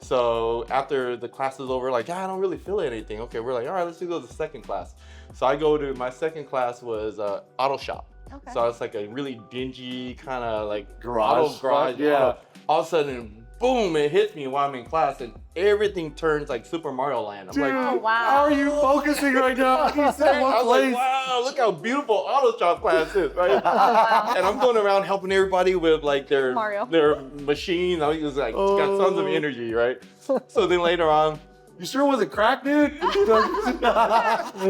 So after the class is over, like, I don't really feel anything. Okay, we're like, all right, let's go to the second class. So I go to, my second class was auto shop. Okay. So it's like a really dingy kind of like Garage. Yeah. All of a sudden, boom, it hits me while I'm in class and everything turns like Super Mario Land. I'm Dude, like, Oh, wow. how are you focusing right now? You said I one was place. like, wow, look how beautiful auto shop class is, right? And I'm going around helping everybody with like their machines. I was like, got tons of energy, right? So then later on, You sure it wasn't crack, dude? It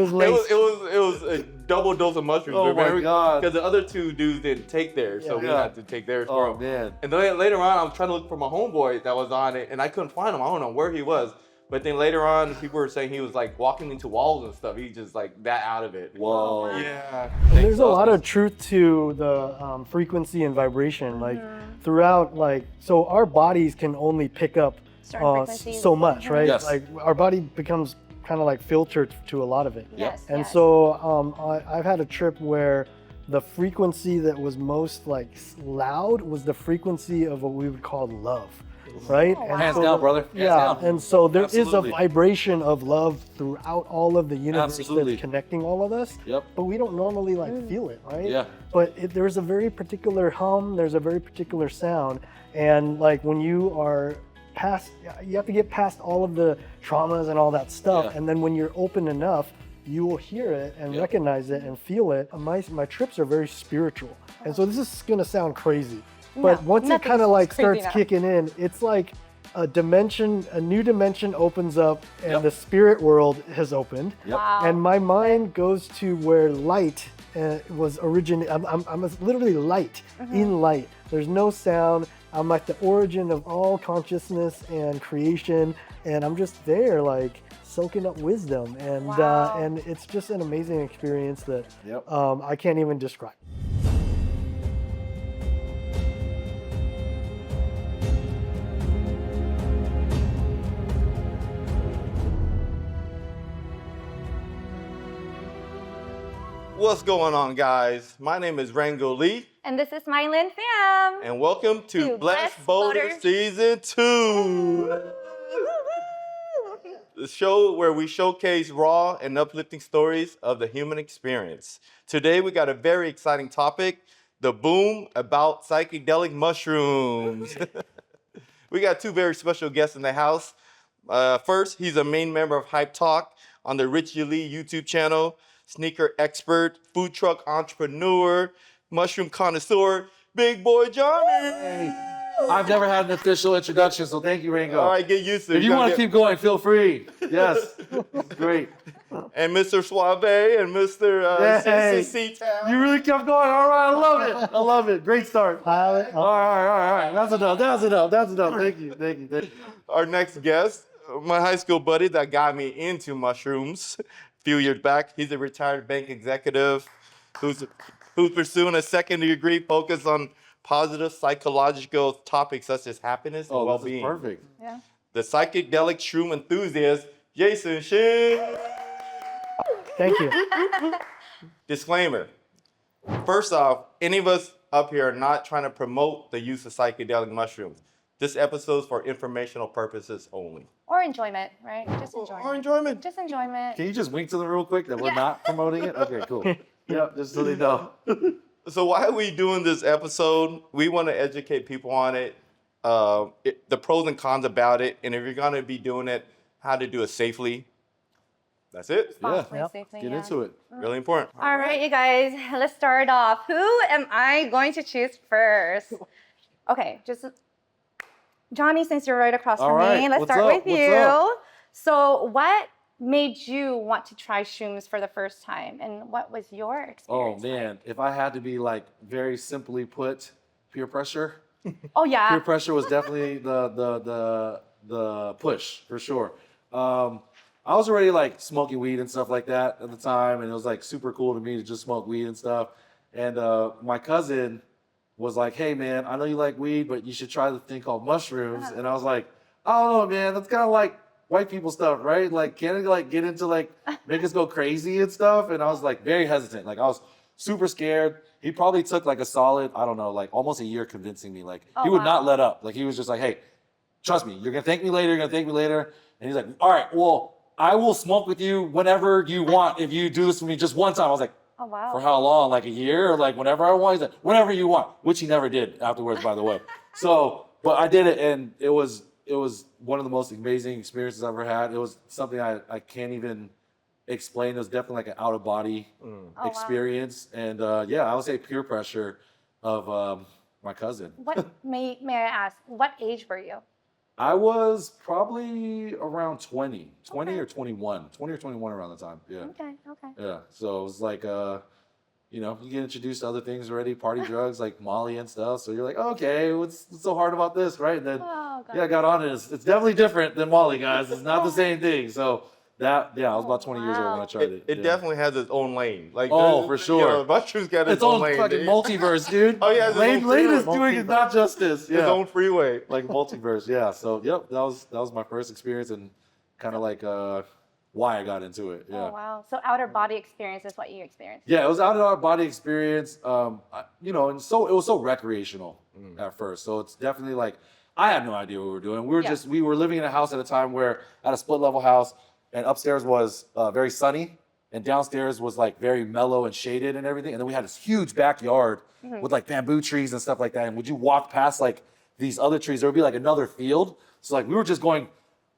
was lace. it was a double dose of mushrooms. Oh my God. Because the other two dudes didn't take theirs, so we had to take theirs for Oh them. man. And then later on, I was trying to look for my homeboy that was on it, and I couldn't find him. I don't know where he was. But then later on, people were saying he was like walking into walls and stuff. He just like that out of it. Whoa. Yeah. And there's a lot of truth to the frequency and vibration. Like throughout, like, so our bodies can only pick up so much, right? Yes. Like our body becomes kind of like filtered to a lot of it. Yes. And so I've had a trip where the frequency that was most like loud was the frequency of what we would call love. Right? Oh, wow. And Hands so down, brother. Hands yeah, down. and so there is Absolutely. a vibration of love throughout all of the universe Absolutely. that's connecting all of us. Yep. But we don't normally like feel it, right? Yeah. But there's a very particular hum, there's a very particular sound, and like when you are past, you have to get past all of the traumas and all that stuff, Yeah. and then when you're open enough, you will hear it and recognize it and feel it. My trips are very spiritual, and so this is gonna sound crazy. But once it kind of like starts kicking in, it's like a new dimension opens up, and the spirit world has opened. Yep. Wow. And my mind goes to where light was originated. I'm literally light, in light. There's no sound. I'm like the origin of all consciousness and creation, and I'm just there, like soaking up wisdom, and and it's just an amazing experience that I can't even describe. What's going on, guys? My name is Rango Lee, And this is MyLien Pham. and welcome to Blessed Boulder Boulder Season 2. The show where we showcase raw and uplifting stories of the human experience. Today we got a very exciting topic, the boom about psychedelic mushrooms. We got two very special guests in the house. First, he's a main member of Hype Talk on the Richie Lee YouTube channel, sneaker expert, food truck entrepreneur, mushroom connoisseur, Big Boy Johnny. Hey, I've never had an official introduction, so thank you, Rango. All right, get used to it. If you want to keep going, feel free. Yes. Great. And Mr. Suave and Mr. Hey. CCC Town. You really kept going. All right, I love it. I love it. Great start. All right. That's enough. Thank you. Our next guest, my high school buddy that got me into mushrooms a few years back. He's a retired bank executive who's pursuing a second degree focused on positive psychological topics such as happiness and Oh, this is well-being. perfect. Yeah. The psychedelic shroom enthusiast, Jason Shen. Thank you. Disclaimer. First off, any of us up here are not trying to promote the use of psychedelic mushrooms. This episode is for informational purposes only. Or enjoyment, right? Just enjoyment. Or enjoyment. Just enjoyment. Can you just wink to them real quick that we're not promoting it? Okay, cool. Yep, just so they know. So why are we doing this episode? We want to educate people on it, the pros and cons about it, and if you're going to be doing it, how to do it safely. That's it. Responsibly, Yep. safely, Get yeah. into it. Really important. All right, you guys, let's start off. Who am I going to choose first? Okay, just Johnny, since you're right across All from right, me, let's what's start up? with What's you. up? So, what made you want to try shrooms for the first time, and what was your Oh experience? man, if I had to be like very simply put, peer pressure. Oh yeah. Peer pressure was definitely the push for sure. I was already like smoking weed and stuff like that at the time, and it was like super cool to me to just smoke weed and stuff. And my cousin was like, "Hey man, I know you like weed, but you should try the thing called mushrooms." And I was like, "I don't know, man. That's kind of like white people stuff, right? Like, can it like get into like make us go crazy and stuff?" And I was like very hesitant. Like I was super scared. He probably took like a solid, I don't know, like almost a year convincing me. Like Oh, he would wow. not let up. Like he was just like, "Hey, trust me, you're gonna thank me later. You're gonna thank me later. And he's like, all right, well, I will smoke with you whenever you want if you do this with me just one time. I was like, Oh, wow. for how long? Like a year or like whenever I want? He's like, whenever you want, which he never did afterwards, by the way. So, but I did it, and it was one of the most amazing experiences I've ever had. It was something I can't even explain. It was definitely like an out of body wow. experience, and yeah, I would say peer pressure of my cousin. What may I ask? What age were you? I was probably around 20 Okay. or 21, 20 or 21 around the time. Yeah. Okay. Yeah. So it was like, you know, you get introduced to other things already, party drugs like Molly and stuff. So you're like, okay, what's so hard about this, right? And then, Oh, God. yeah, I got on it. It's definitely different than Molly, guys. It's not the same thing. So that, yeah, I was about 20 years old when I tried it. It yeah. definitely has its own lane. Like, Oh, there's- for sure. You know, mushrooms got its, Its own own lane. fucking dude. multiverse, dude. Oh, yeah, it's its own Lane is freeway. doing it, not justice. Its Yeah. own freeway. Like multiverse, yeah. So yep, that was my first experience and kind of like why I got into it. Yeah. Oh, wow. So outer body experience is what you experienced. Yeah, it was out of our body experience. You know, and so it was so recreational at first. So it's definitely like I had no idea what we were doing. We were living in a house at a time where I had a split level house, and upstairs was very sunny, and downstairs was like very mellow and shaded and everything. And then we had this huge backyard with like bamboo trees and stuff like that. And would you walk past like these other trees, there would be like another field. So like we were just going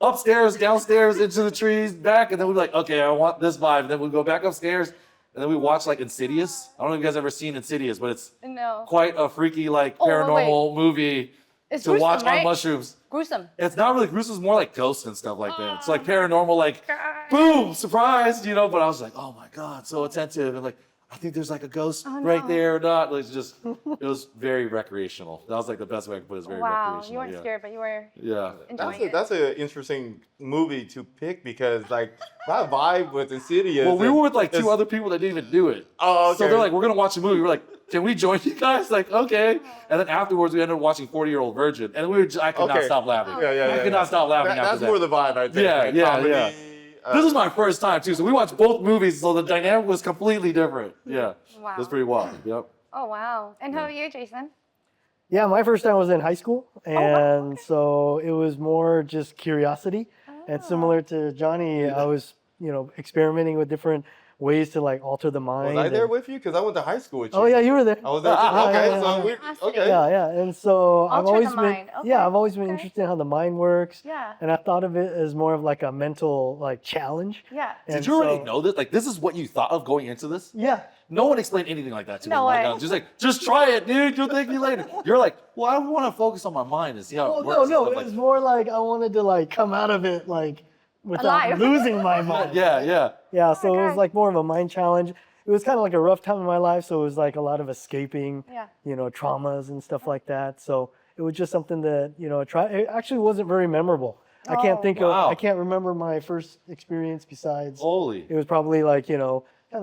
upstairs, downstairs, into the trees, back, and then we'd be like, okay, I want this vibe. And then we'd go back upstairs, and then we watch like Insidious. I don't know if you guys ever seen Insidious, but it's No. quite a freaky like Oh, wait. paranormal movie It's to gruesome, watch right? on mushrooms. Gruesome. It's not really gruesome, it's more like ghosts and stuff like that. It's like Oh, paranormal, like God. boom, surprise, you know. But I was like, oh my god, so attentive, and like I think there's like a ghost Oh, right no. there or not. Like, it's just it was very recreational. That was like the best way I could put it. It was very Wow. recreational. You weren't yeah. scared, but you were Yeah. enjoying it. That's an interesting movie to pick because, like, my vibe with Insidious. Well, we were with like is- two other people that didn't even do it. Oh, okay. So they're like, we're gonna watch a movie. We're like, can we join you guys? Like, okay. And then afterwards, we ended up watching 40-Year-Old Virgin, and I could not Okay. stop laughing. Yeah. I could not stop laughing after That's that. more the vibe, I think. Yeah, Like, yeah, comedy, yeah. This was my first time too, so we watched both movies, so the dynamic was completely different. Yeah, Wow. it was pretty wild. Yep. Oh, wow. And how about you, Jason? Yeah, my first time was in high school, Oh, wow, and so it was more just curiosity. And similar to Johnny, I was, experimenting with different ways to like alter the mind. Was I there and- with you? Because I went to high school with you. Oh yeah, you were there. I was there. Too. Yeah, Okay, yeah, so yeah. we okay. Yeah, and so I've Alter the always been, mind. Okay, yeah, I've always been okay. interested in how the mind works. Yeah. And I thought of it as more of like a mental like challenge. Yeah. Did And you already so- know this? Like, this is what you thought of going into this? Yeah. No one explained anything like that to me. No Like, way. I was just like, just try it, dude. You'll thank me later. You're like, well, I want to focus on my mind and see how Oh it works. no, and no, stuff it like- was more like I wanted to like come out of it like without Alive. losing my mind. Yeah. Yeah, so it Okay. was like more of a mind challenge. It was kind of like a rough time in my life, so it was like a lot of escaping, Yeah. traumas and stuff like that. So it was just something that, it actually wasn't very memorable. I can't Oh. think Wow. I can't remember my first experience besides Holy. it was probably like, kind of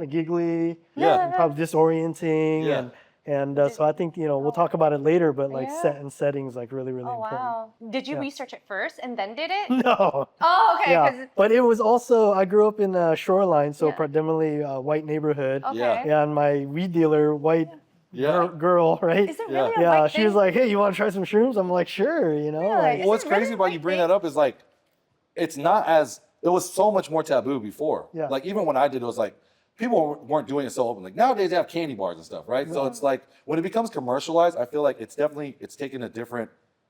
giggly, Yeah. and probably disorienting. Yeah. And so I think, we'll talk about it later, but like Yeah. set and settings like really, really Oh, important. wow. Did you Yeah. research it first and then did it? No. Oh, okay. Yeah, 'cause but it was also, I grew up in Shoreline, so Yeah. predominantly white neighborhood. okay. Yeah. And my weed dealer, white Yeah. girl, right? Is it Yeah. really a Yeah, white she was thing? like, "Hey, you want to try some shrooms?" I'm like, "Sure," Really? like, Is What's it really crazy about you white bring thing? that up is like, it's not as, it was so much more taboo before. Yeah. Like, even when I did it, was like, people weren't doing it so open. Like, nowadays they have candy bars and stuff, right? So it's like, when it becomes commercialized, I feel like it's taking a different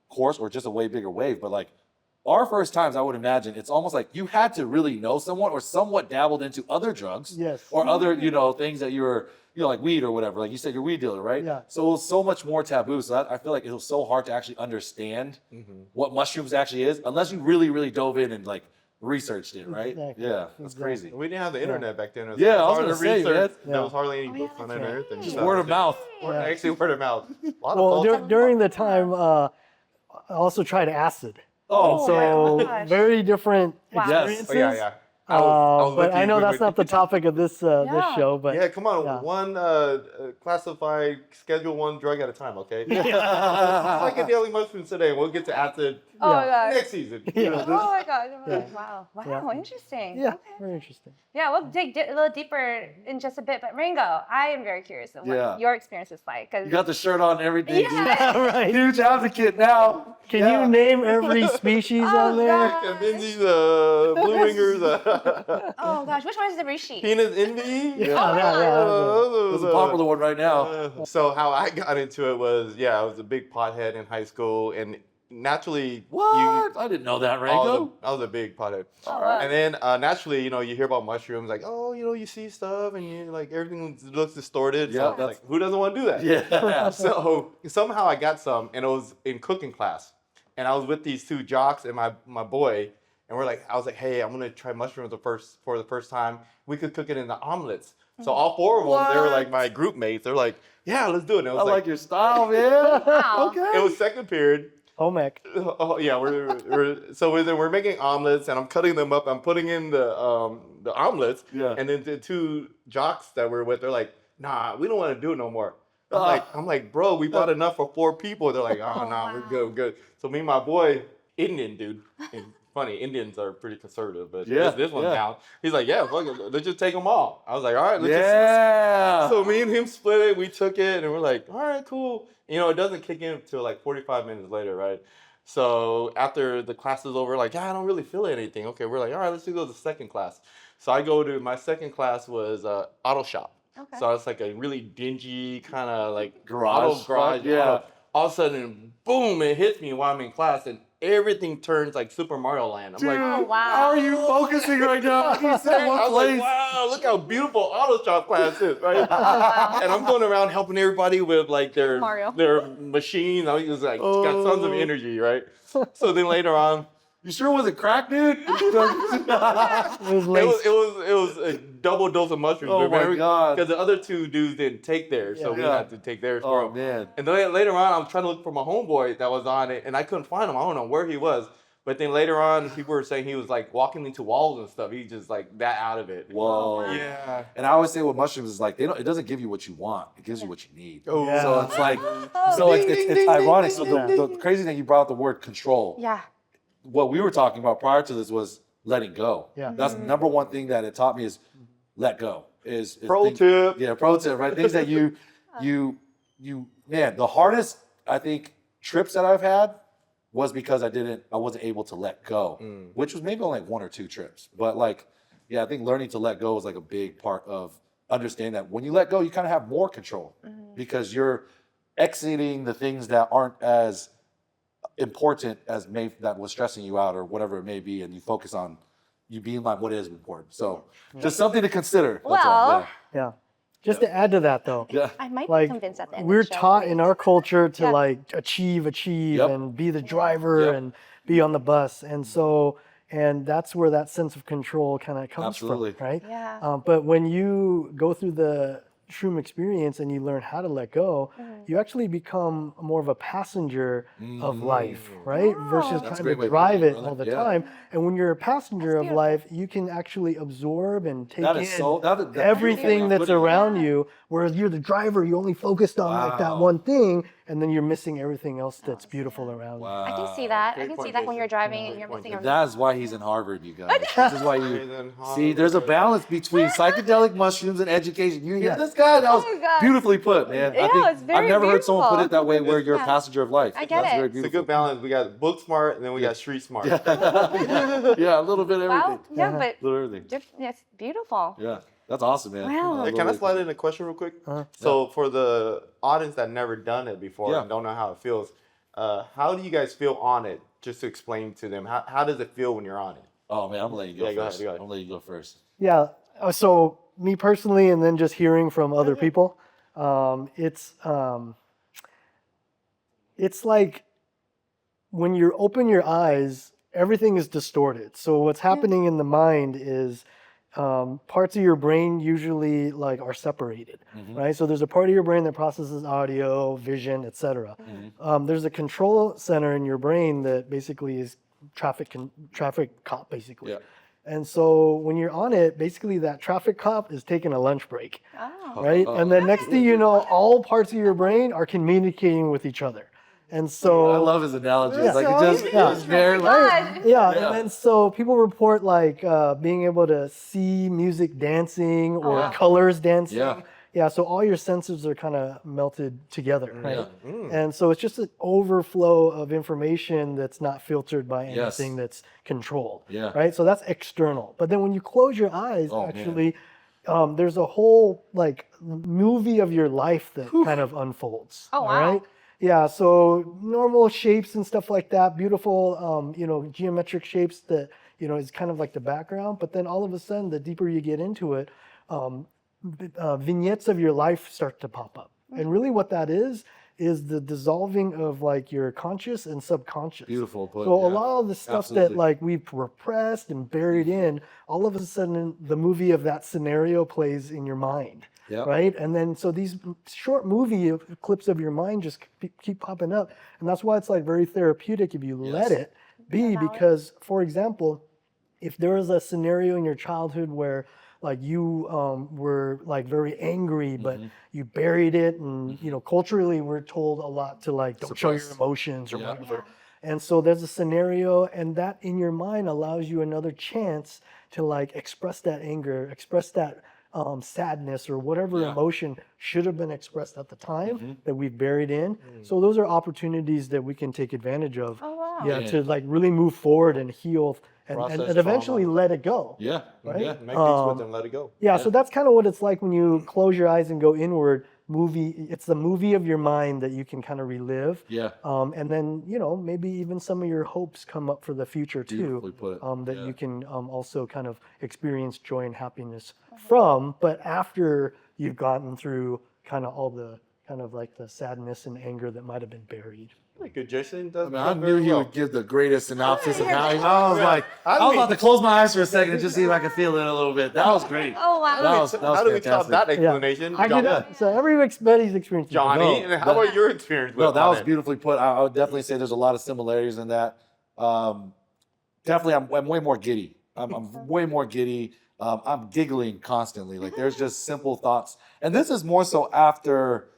course or just a way bigger wave. But like, our first times, I would imagine, it's almost like you had to really know someone or somewhat dabbled into other drugs. Yes. Or other, things that you were, like weed or whatever. Like you said, you're a weed dealer, right? Yeah. So it was so much more taboo. So I feel like it was so hard to actually understand what mushrooms actually is, unless you really, really dove in and like researched it, right? Exactly. Yeah, that's Exactly. crazy. We didn't have the internet back then. It Yeah, I was hard gonna to say, research. man. There Yeah. was hardly any Oh, yeah, books on that's it and right. everything. Just So- word of mouth. Or Yeah. actually word of mouth. A lot well, of false- during the time, I also tried acid. Oh, So my gosh. very different Wow. Yes. experiences. Oh, yeah. was But with I you, know with- that's with- not the topic of this this Yeah. show. But Yeah, come on. yeah. One classified Schedule 1 drug at a time, okay? Yeah. Psychedelic mushrooms today. We'll get to acid Oh my god. next season. Yeah. Oh my god. Yeah. Wow. Wow. Yeah. Interesting. Yeah, Okay. very interesting. Yeah, we'll dig a little deeper in just a bit. But Rango, I am very curious of what Yeah. your experience is like. 'Cause You got the shirt on and everything. Yeah. Yeah, right. Huge advocate now. Can Yeah. you name every species Oh, on there? God. Benzies, blue wingers, oh gosh, which one is the Rishi? penis envy. Yeah. There's a popular one right now. So how I got into it was, I was a big pothead in high school, and naturally, What? I didn't know that, Rango. I was a big pothead. All right. And then naturally, you hear about mushrooms, like, oh, you see stuff, and you like everything looks distorted. Yeah, So that's- like, who doesn't want to do that? Yeah. So somehow I got some, and it was in cooking class, and I was with these two jocks and my boy, and I was like, hey, I'm gonna try mushrooms for the first time. We could cook it in the omelets. So all four of them, they were like my group mates. They're like, yeah, let's do it. And it I was like your style, man. Wow. Okay. it was second period. Home ec. Oh yeah, we're making omelets, and I'm cutting them up. I'm putting in the omelets, Yeah. and then the two jocks that we're with, they're like, nah, we don't want to do it no more. I'm like, bro, we bought enough for 4 people. They're like, oh, nah, we're good, we're good. So me and my boy, Indian dude, and funny, Indians are pretty conservative, but Yeah, this one's yeah. down. He's like, yeah, fuck it, let's just take them all. I was like, all right, let's just. Yeah. So me and him split it. We took it, and we're like, all right, cool. It doesn't kick in until like 45 minutes later, right? So after the class is over, like, I don't really feel anything. Okay, we're like, all right, let's go to the second class. So I go to my second class was auto shop. Okay. So it's like a really dingy kind of like Garage. auto garage. Yeah. All of a sudden, boom! It hits me while I'm in class, and everything turns like Super Mario Land. I'm like, Oh, wow. How are you focusing right now? You said I one was place. like, wow, look how beautiful auto shop class is, right? And I'm going around helping everybody with like their Mario. machines. I was like, got tons of energy, right? So then later on, You sure it wasn't crack, dude? It was laced. it was a double dose of mushrooms. Oh my God. Because the other two dudes didn't take theirs, so we Yeah. had to take theirs for Oh them. man. And then later on, I was trying to look for my homeboy that was on it, and I couldn't find him. I don't know where he was. But then later on, people were saying he was like walking into walls and stuff. He's just like that out of it. Whoa. Yeah. And I always say with mushrooms is like it doesn't give you what you want. It gives you what you need. Oh. Yeah. So it's like Oh, so ding, it's ding, ding, ironic. ding, So ding, the ding. crazy thing you brought up the word control. Yeah. What we were talking about prior to this was letting go. Yeah. That's the number one thing that it taught me is let go. Is Pro things- tip. Yeah, pro tip, right? Things that you man, the hardest I think trips that I've had was because I wasn't able to let go, which was maybe only like 1 or 2 trips. But like, yeah, I think learning to let go is like a big part of understanding that when you let go, you kind of have more control because you're exiting the things that aren't as important as that was stressing you out or whatever it may be, and you focus on you being like what is important. So just something to consider. That's all. Well, Yeah. Just to add to that though, Yeah. I might like be convinced at the end we're of the show. taught in our culture to Yeah. like achieve Yep. and be the driver Yep. and be on the bus, and so that's where that sense of control kind of comes Absolutely. from, right? Yeah. But when you go through the shroom experience and you learn how to let go, you actually become more of a passenger of life, right? Versus That's a trying great to way of drive putting it, it brother. all the Yeah. time. And when you're a passenger That's of beautiful. life, you can actually absorb and take That in is so that everything that's putting it. around you. Whereas you're the driver, you only focused on like that Wow. one thing, and then you're missing everything else that's beautiful around you. Wow. I can see that. I Great can point, see that when you're Jason. driving Yeah. and you're Great missing point, everything. That's why he's in Harvard, you guys. This is why you in see. There's a balance between psychedelic mushrooms and education. You hear Yeah. this guy? That was Oh my God. beautifully put, man. Yeah, I think it's very I've never heard someone put beautiful. it that way, where you're Yeah. a passenger of life. I get That's it. very It's a beautiful. good balance. We got book smart, and then we got street smart. Yeah, a little bit of everything. Wow. Yeah, but A little everything. it's beautiful. Yeah, that's awesome, man. Wow. Hey, can I slide in a question real quick? So for the audience that never done it before Yeah. and don't know how it feels, how do you guys feel on it? Just to explain to them, how does it feel when you're on it? Oh man, I'm gonna let you go Yeah, go ahead, first. go ahead. I'm gonna let you go first. Yeah. So me personally, and then just hearing from other people, it's like when you open your eyes, everything is distorted. So what's happening in the mind is parts of your brain usually like are separated, right? So there's a part of your brain that processes audio, vision, etc. There's a control center in your brain that basically is traffic cop, basically. Yeah. And so when you're on it, basically that traffic cop is taking a lunch break, Oh. right? And then next thing you know, all parts of your brain are communicating with each other. And so I love his analogies. Yeah. Like it just, Yeah. it's very Oh my like, God. yeah, Yeah. and then so people report like being able to see music dancing or wow. colors dancing. Yeah. Yeah, so all your senses are kind of melted together, right? Yeah. And so it's just an overflow of information that's not filtered by Yes. anything that's controlled, Yeah. right? So that's external. But then when you close your eyes, Oh, man. actually, there's a whole like movie of your life that kind of unfolds. Oh, all wow. right? Yeah, so normal shapes and stuff like that, beautiful, geometric shapes that, is kind of like the background. But then all of a sudden, the deeper you get into it, vignettes of your life start to pop up. And really what that is the dissolving of like your conscious and subconscious. Beautiful put, So a yeah. lot of the stuff Absolutely. that like we've repressed and buried in, all of a sudden the movie of that scenario plays in your mind. Yep. Right? And then so these short movie clips of your mind just keep popping up. And that's why it's like very therapeutic if you let Yes. it be, Allow it. because for example, if there was a scenario in your childhood where like you were like very angry, but you buried it, and culturally we're told a lot to like don't show your Suppress. emotions or Yeah. whatever. And so there's a scenario, and that in your mind allows you another chance to like express that anger, express that sadness or whatever Yeah. emotion should have been expressed at the time that we've buried in. So those are opportunities that we can take advantage of. Oh, wow. Yeah, Yeah. to like really move forward and heal and Process eventually trauma. let it go. Yeah. Right? Yeah. Make peace with them, let it go. Yeah, so that's kind of what it's like when you close your eyes and go inward. It's the movie of your mind that you can kind of relive. Yeah. And then, maybe even some of your hopes come up for the future Beautifully too. put. That Yeah. you can also kind of experience joy and happiness from, but after you've gotten through kind of all the kind of like the sadness and anger that might have been buried. Very good, Jason. Does I knew he would give the greatest synopsis of how I was like, I I was mean- about to close my eyes for a second and just see if I could feel it a little bit. That was great. Oh, wow. That was How do we top fantastic. that explanation? I Johnny? could, so everybody's experience. is Johnny, different. and how about your experience with No, that was it? beautifully put. I would definitely say there's a lot of similarities in that. Definitely, I'm way more giddy. I'm way more giddy. I'm giggling constantly. Like there's just simple thoughts. And this is more so after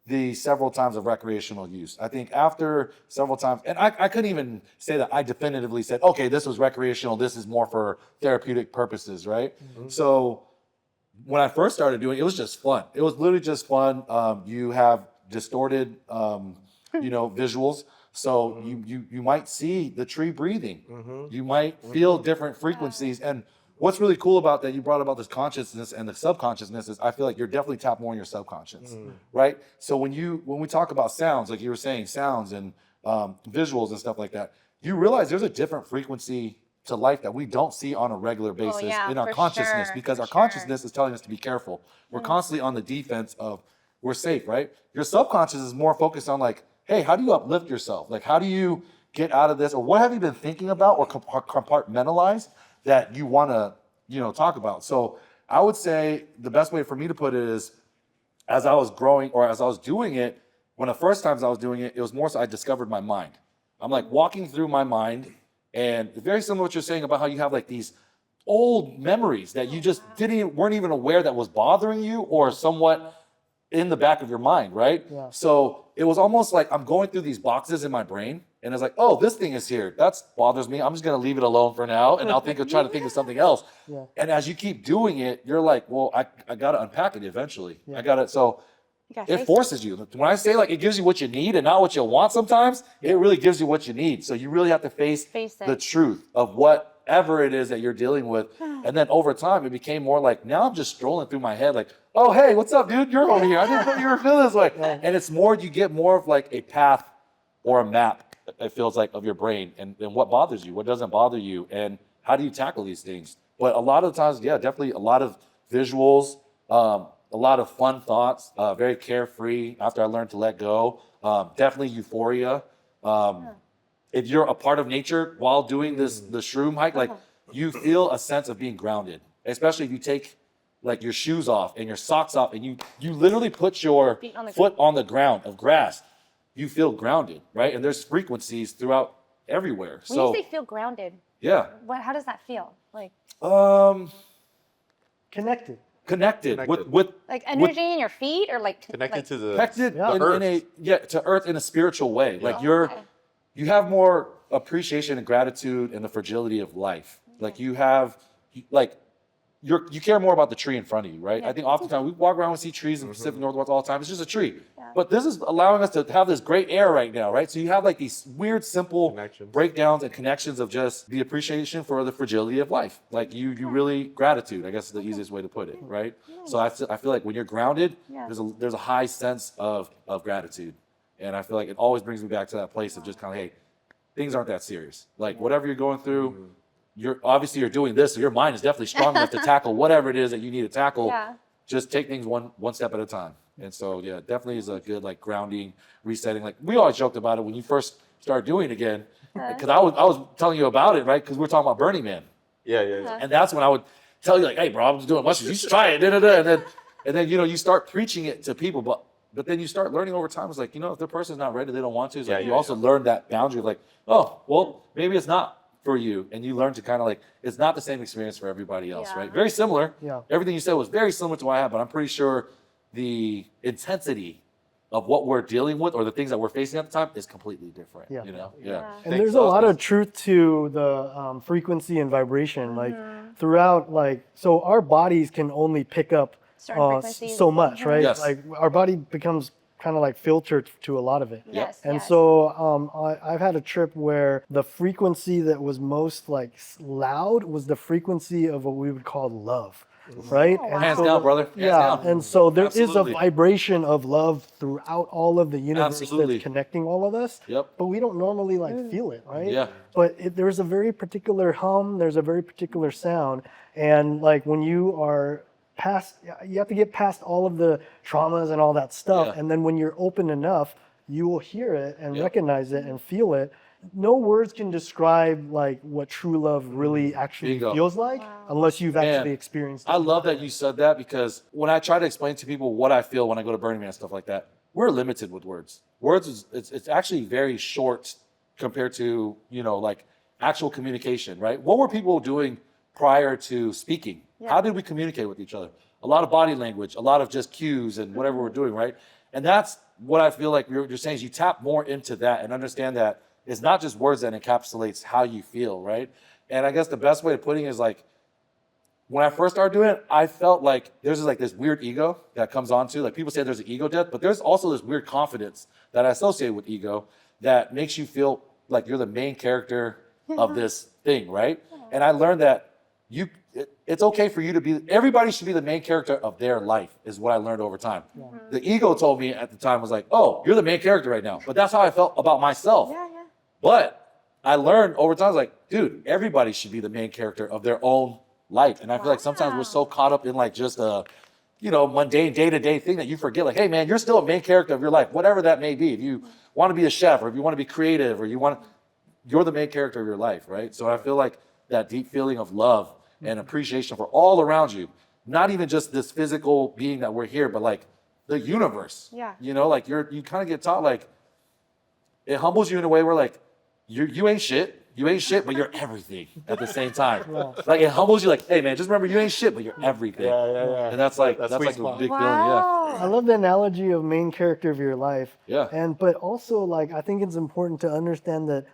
the several times of recreational use. I think after several times, and I couldn't even say that I definitively said, okay, this was recreational, this is more for therapeutic purposes, right? So when I first started doing it, it was just fun. It was literally just fun. You have distorted, visuals. So you might see the tree breathing. You might feel different frequencies. And what's really cool about that, you brought about this consciousness and the subconsciousness, is I feel like you're definitely tapped more in your subconscious, right? So when we talk about sounds, like you were saying, sounds and visuals and stuff like that, you realize there's a different frequency to life that we don't see on a regular basis yeah, in our for consciousness, sure, because for our sure. consciousness is telling us to be careful. We're constantly on the defense of we're safe, right? Your subconscious is more focused on like, hey, how do you uplift yourself? Like, how do you get out of this? Or what have you been thinking about or compartmentalize that you want to, talk about? So I would say the best way for me to put it is, as I was growing or as I was doing it, when the first times I was doing it, it was more so I discovered my mind. I'm like walking through my mind, and very similar to what you're saying about how you have like these old memories that you just weren't even aware that was bothering you or somewhat in the back of your mind, right? Yeah. So it was almost like I'm going through these boxes in my brain, and it's like, oh, this thing is here. That bothers me. I'm just gonna leave it alone for now, and I'll try to think of something else. Yeah. And as you keep doing it, you're like, well, I gotta unpack it eventually. Yeah. I gotta. So You gotta it face forces you. When I say like it gives you what you need and not what you want, sometimes it really gives you what you need. So you really have to face Face it. the truth of whatever it is that you're dealing with. And then over time, it became more like, now I'm just strolling through my head like, oh, hey, what's up, dude? You're over here. I didn't know you were feeling this way. And it's more, you get more of like a path or a map, it feels like, of your brain and what bothers you, what doesn't bother you, and how do you tackle these things. But a lot of times, yeah, definitely a lot of visuals, a lot of fun thoughts, very carefree after I learned to let go. Definitely euphoria. If you're a part of nature while doing the shroom hike, like you feel a sense of being grounded, especially if you take like your shoes off and your socks off and you literally put your Feet on the foot on the ground of grass. You feel grounded, right? And there's frequencies throughout everywhere. When So you say feel grounded, Yeah. How does that feel? Like Connected. Connected with like energy in your feet, or like Connected to the connected Yeah. to earth in a spiritual way. Like Okay. you have more appreciation and gratitude and the fragility of life. Like you have like you care more about the tree in front of you, right? Yeah. I think oftentimes we walk around and see trees in the Pacific Northwest all the time. It's just a tree. Yeah. But this is allowing us to have this great air right now, right? So you have like these weird, simple Connections. breakdowns and connections of just the appreciation for the fragility of life. Like you really gratitude, I guess is the easiest way to put it, right? So I feel like when you're grounded, Yeah. there's a high sense of gratitude. And I feel like it always brings me back to that place of just kind of, hey, things aren't that serious. Like whatever you're going through, you're doing this, so your mind is definitely strong enough to tackle whatever it is that you need to tackle. Yeah. Just take things one step at a time. And so yeah, definitely is a good like grounding, resetting. Like we always joked about it when you first started doing it again, because I was telling you about it, right? Because we're talking about Burning Man, yeah. and that's when I would tell you like, hey, bro, I'm just doing mushrooms. You should try it, and then you start preaching it to people, but then you start learning over time. It's like, if the person's not ready, they don't want to. It's like you also learn that boundary of like, oh, well, maybe it's not for you, and you learn to kind of like, it's not the same experience for everybody else, Yeah. right? Very similar. Yeah. Everything you said was very similar to what I had, but I'm pretty sure the intensity of what we're dealing with or the things that we're facing at the time is completely different. Yeah. Yeah. And Thanks, there's a lot Austin. of truth to the frequency and vibration. Like throughout, so our bodies can only pick up Certain frequencies. so much, right? Yes. Like our body becomes kind of like filtered to a lot of it. Yes. And yes. so I've had a trip where the frequency that was most like loud was the frequency of what we would call love, right? Oh, And wow. Hands so down, brother. Hands yeah, down. and so there is Absolutely. a vibration of love throughout all of the universe Absolutely. that's connecting all of us. Yep. But we don't normally like feel it, right? Yeah. But there's a very particular hum, there's a very particular sound, and like when you are you have to get past all of the traumas and all that stuff, Yeah. and then when you're open enough, you will hear it and Yep. recognize it and feel it. No words can describe like what true love really actually Bingo. feels like unless you've Man, actually experienced it. I love that you said that, because when I try to explain to people what I feel when I go to Burning Man and stuff like that, we're limited with words. Words it's actually very short compared to like actual communication, right? What were people doing prior to speaking? How did we communicate with each other? A lot of body language, a lot of just cues and whatever we're doing, right? And that's what I feel like you're saying is you tap more into that and understand that it's not just words that encapsulates how you feel, right? And I guess the best way of putting it is like, when I first started doing it, I felt like there's like this weird ego that comes onto, like people say there's an ego death, but there's also this weird confidence that I associate with ego that makes you feel like you're the main character of this thing, right? And I learned that it's okay for you to be, everybody should be the main character of their life, is what I learned over time. The ego told me at the time was like, oh, you're the main character right now. But that's how I felt about myself. Yeah. But I learned over time, I was like, dude, everybody should be the main character of their own life. And I feel like sometimes we're so caught up in like just a, mundane day-to-day thing that you forget, like, hey man, you're still a main character of your life, whatever that may be. If you want to be a chef, or if you want to be creative, or you're the main character of your life, right? So I feel like that deep feeling of love and appreciation for all around you, not even just this physical being that we're here, but like the universe. Yeah. Like you kind of get taught, like, it humbles you in a way where like, you ain't shit. You ain't shit, but you're everything at the same time. Like it humbles you, like, hey man, just remember you ain't shit, but you're everything. Yeah. And that's like That's like sweet a spot. big feeling, yeah. I love the analogy of main character of your life. Yeah. But also like I think it's important to understand that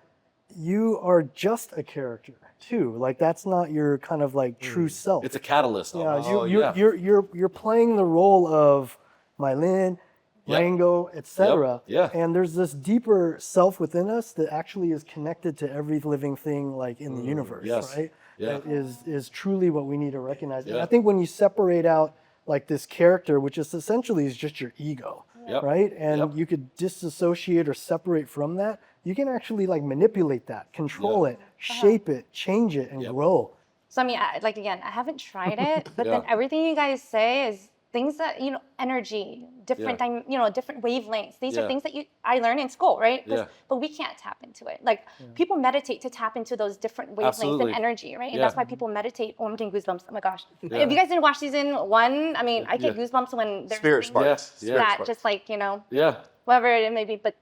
you are just a character too. Like that's not your kind of like true self. It's a catalyst. Yeah, almost. you're playing the role of MyLien, Yep. Rango, etc. Yep. Yeah. And there's this deeper self within us that actually is connected to every living thing like in the universe, Yes. right? Yeah. That is truly what we need to recognize. And Yeah. I think when you separate out like this character, which is essentially is just your ego, Yep. right? And Yep. you could disassociate or separate from that. You can actually like manipulate that, control it, shape it, change it, and Yep. grow. So I mean, again, I haven't tried it, but then Yeah. everything you guys say is things that energy, different time, different wavelengths. These Yeah. are things that I learned in school, right? Yeah. But we can't tap into it. Like people meditate to tap into those different wavelengths Absolutely. and energy, right? And Yeah. that's why people meditate. Oh, I'm getting goosebumps. Oh my gosh! Yeah. If you guys didn't watch season 1, I mean, I get Yeah. goosebumps when there's Spirit things sparks. Yeah. Spirit that sparks. just like Yeah. whatever it may be. But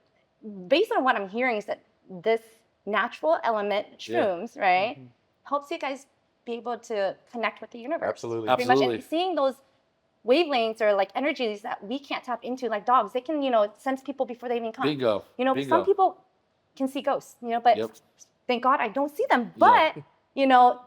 based on what I'm hearing is that this natural element Yeah. shrooms, right? Helps you guys be able to connect with the universe. Absolutely. Pretty much. Absolutely. And seeing those wavelengths or like energies that we can't tap into, like dogs, they can, sense people before they even come. Bingo. Bingo. Some people can see ghosts, but Yep. thank God I don't see them. Yeah. But,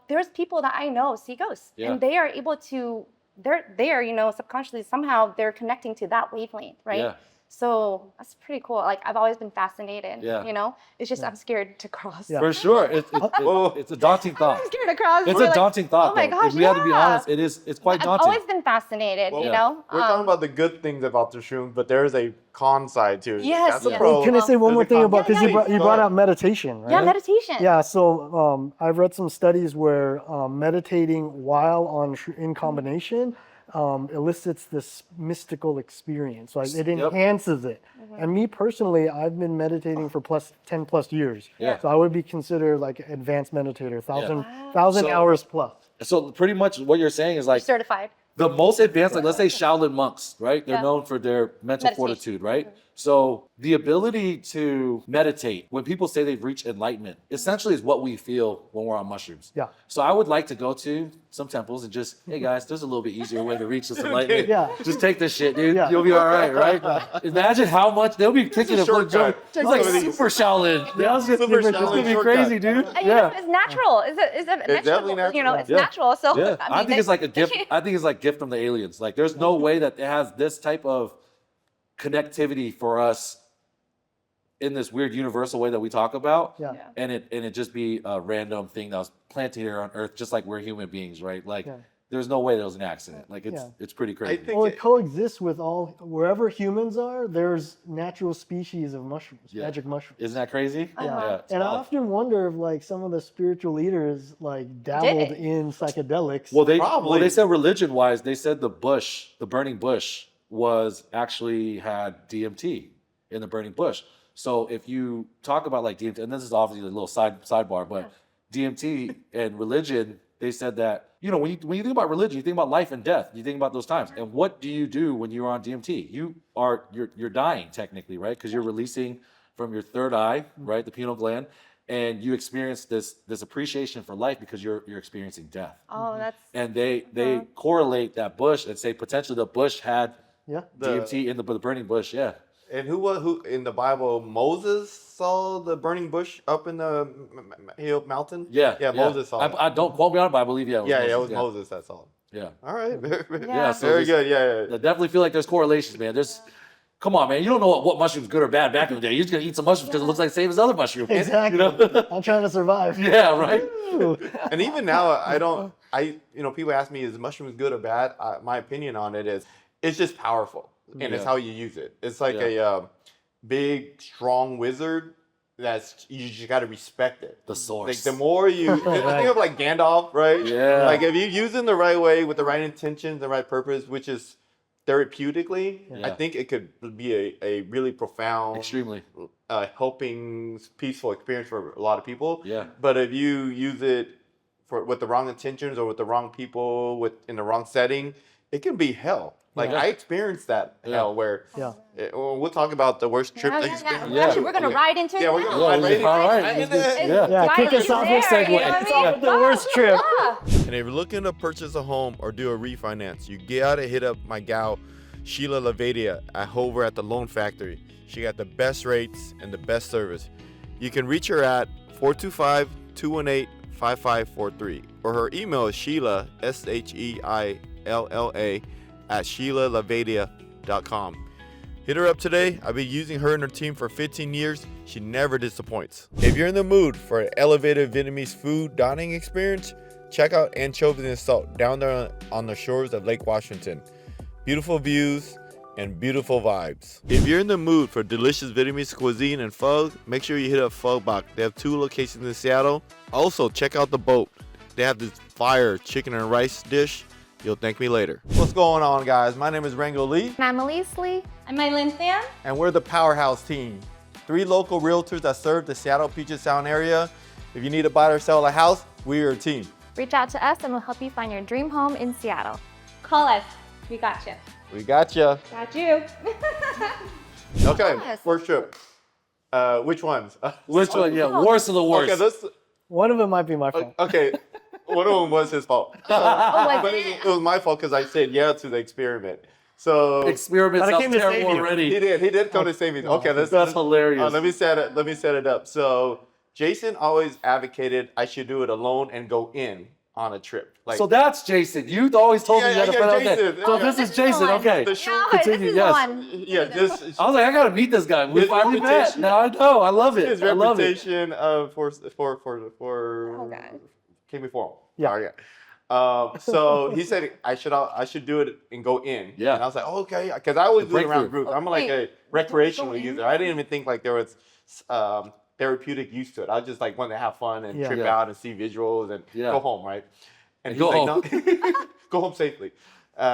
there's people that I know see ghosts Yeah. and they are able to, they're there, subconsciously, somehow they're connecting to that wavelength, right? Yeah. So that's pretty cool. Like I've always been fascinated, Yeah. It's just I'm scared to cross. Yeah. For sure. It's a daunting thought. I'm scared to cross. It's We're a like, daunting thought. Oh my though. gosh, If we have to be yeah. honest, it's quite I've daunting. always been fascinated, Well, you know? We're talking about the good things about the shrooms, but there is a con side to it. Yes, That's the yes. pro. Can I say one There's more a thing con. about, because Yeah, you brought out meditation, right? Yeah, meditation. Yeah, so I've read some studies where meditating while in combination elicits this mystical experience. Like it Yep. enhances it. And me personally, I've been meditating for 10 plus years. Yeah. So I would be considered like advanced meditator, thousand So- hours plus. So pretty much what you're saying is like Certified. the most advanced, like let's say Shaolin monks, right? They're Yeah. known for their mental Meditation. fortitude, right? So the ability to meditate, when people say they've reached enlightenment, essentially is what we feel when we're on mushrooms. Yeah. So I would like to go to some temples and just, hey guys, there's a little bit easier way to reach this enlightenment. Yeah. Just take this shit, dude. Yeah. You'll be all right, right? Imagine how much they'll be kicking a it for shortcut. It's like Some of these. super Shaolin. Yeah, it's Super gonna Shaolin be shortcut. crazy, dude. And, Yeah. it's natural. It's a vegetable. definitely natural. It's Yeah. natural. So Yeah, I think it's like a they gift. can't- I think it's like gift from the aliens. Like, there's no way that it has this type of connectivity for us in this weird universal way that we talk about, Yeah. Yeah. and it just be a random thing that was planted here on Earth, just like we're human beings, right? Like, Yeah. there's no way that was an accident. Like, it's pretty I crazy. think Well, it coexists with wherever humans are, there's natural species of mushrooms, Yeah. magic mushrooms. Isn't that crazy? Uh-huh. it's And I wild. often wonder if like some of the spiritual leaders like dabbled in psychedelics. Well, Probably. they said religion-wise, they said the burning bush, was actually had DMT in the burning bush. So if you talk about like DMT, and this is obviously a little sidebar, but DMT and religion, they said that, when you think about religion, you think about life and death. You think about those times. And what do you do when you're on DMT? You're dying technically, right? Because you're releasing from your third eye, right, the pineal gland, and you experience this appreciation for life because you're experiencing death. Oh, that's And they correlate that bush and say potentially the bush had Yeah. DMT in the burning bush. Yeah. And who in the Bible, Moses saw the burning bush up in the hill mountain? Yeah. Yeah, Moses saw it. I don't quote me on it, but I believe It was Moses that saw it. Yeah. All right. Yeah. So Very there's- good. Yeah. I definitely feel like there's correlations, man. Come on, man. You don't know what mushroom's good or bad back in the day. You're just gonna eat some mushrooms because it looks like the same as other mushrooms. Exactly. You know? I'm trying to survive. Yeah, right. And even now, people ask me, is mushrooms good or bad? My opinion on it is, it's just powerful, and it's Yeah. how you use it. It's like Yeah. a big, strong wizard. You just got to respect it. The source. Like the more you think of like Gandalf, right? Yeah. Like if you use it in the right way with the right intentions, the right purpose, which is therapeutically, Yeah. I think it could be a really profound, Extremely. helping, peaceful experience for a lot of people. Yeah. But if you use it with the wrong intentions or with the wrong people, in the wrong setting, it can be hell. Like Yeah. I experienced that Yeah. hell where Yeah. we'll talk about the worst trip experience. Yeah. Actually, we're gonna ride into it. Yeah, we're now. gonna ride right into it. All right. Right into Let's it. do- Yeah, Right kick us there, off you with know segue. what I mean? It's the worst trip. Yeah. And if you're looking to purchase a home or do a refinance, you gotta hit up my gal, Sheila Lavadia, over at the Loan Factory. She got the best rates and the best service. You can reach her at 425-218-5543, or her email is Sheila, SHEILLA, at SheilaLavadia.com. Hit her up today. I've been using her and her team for 15 years. She never disappoints. If you're in the mood for an elevated Vietnamese food dining experience, check out Anchovies and Salt down there on the shores of Lake Washington. Beautiful views and beautiful vibes. If you're in the mood for delicious Vietnamese cuisine and pho, make sure you hit up Pho Bach. They have 2 locations in Seattle. Also, check out The Boat. They have this fire chicken and rice dish. You'll thank me later. What's going on, guys? My name is Rango Lee, And I'm Elise Lee. I'm MyLien Pham. and we're the Powerhouse team. 3 local realtors that serve the Seattle Puget Sound area. If you need to buy or sell a house, we are a team. Reach out to us and we'll help you find your dream home in Seattle. Call us. We got you. We got ya. Got you. Okay, Yes. first trip. Which ones? Which one? Yeah, worst of the worst. Okay, this. One of them might be my fault. Okay, one of them was his fault. But it was my fault because I said yeah to the experiment. So Experiment But I sounds came to save terrible you. already. he did come to save me. Okay, That's hilarious. Let me set it up. So Jason always advocated I should do it alone and go in on a trip. Like So that's Jason. You always told me Yeah, you had to yeah, find out. Jason. Okay. So Yeah. this is This is Jason. the one. Okay. the Yeah, short, this Continue, is yes. the one. yeah, this I was like, I gotta meet this guy. We His finally met. reputation- Now I know. I love it. his I love it. reputation for Oh, God. came before him. Yeah. Oh, yeah. So he said I should do it and go in. Yeah. And I was like, okay, because I always do it around breakthrough. groups. I'm like a Wait, recreational go in? user. I didn't even think like there was therapeutic use to it. I just like wanted to have fun and Yeah. trip Yeah. out and see visuals and Yeah. go home, right? And And he's go like, home. no, go home safely.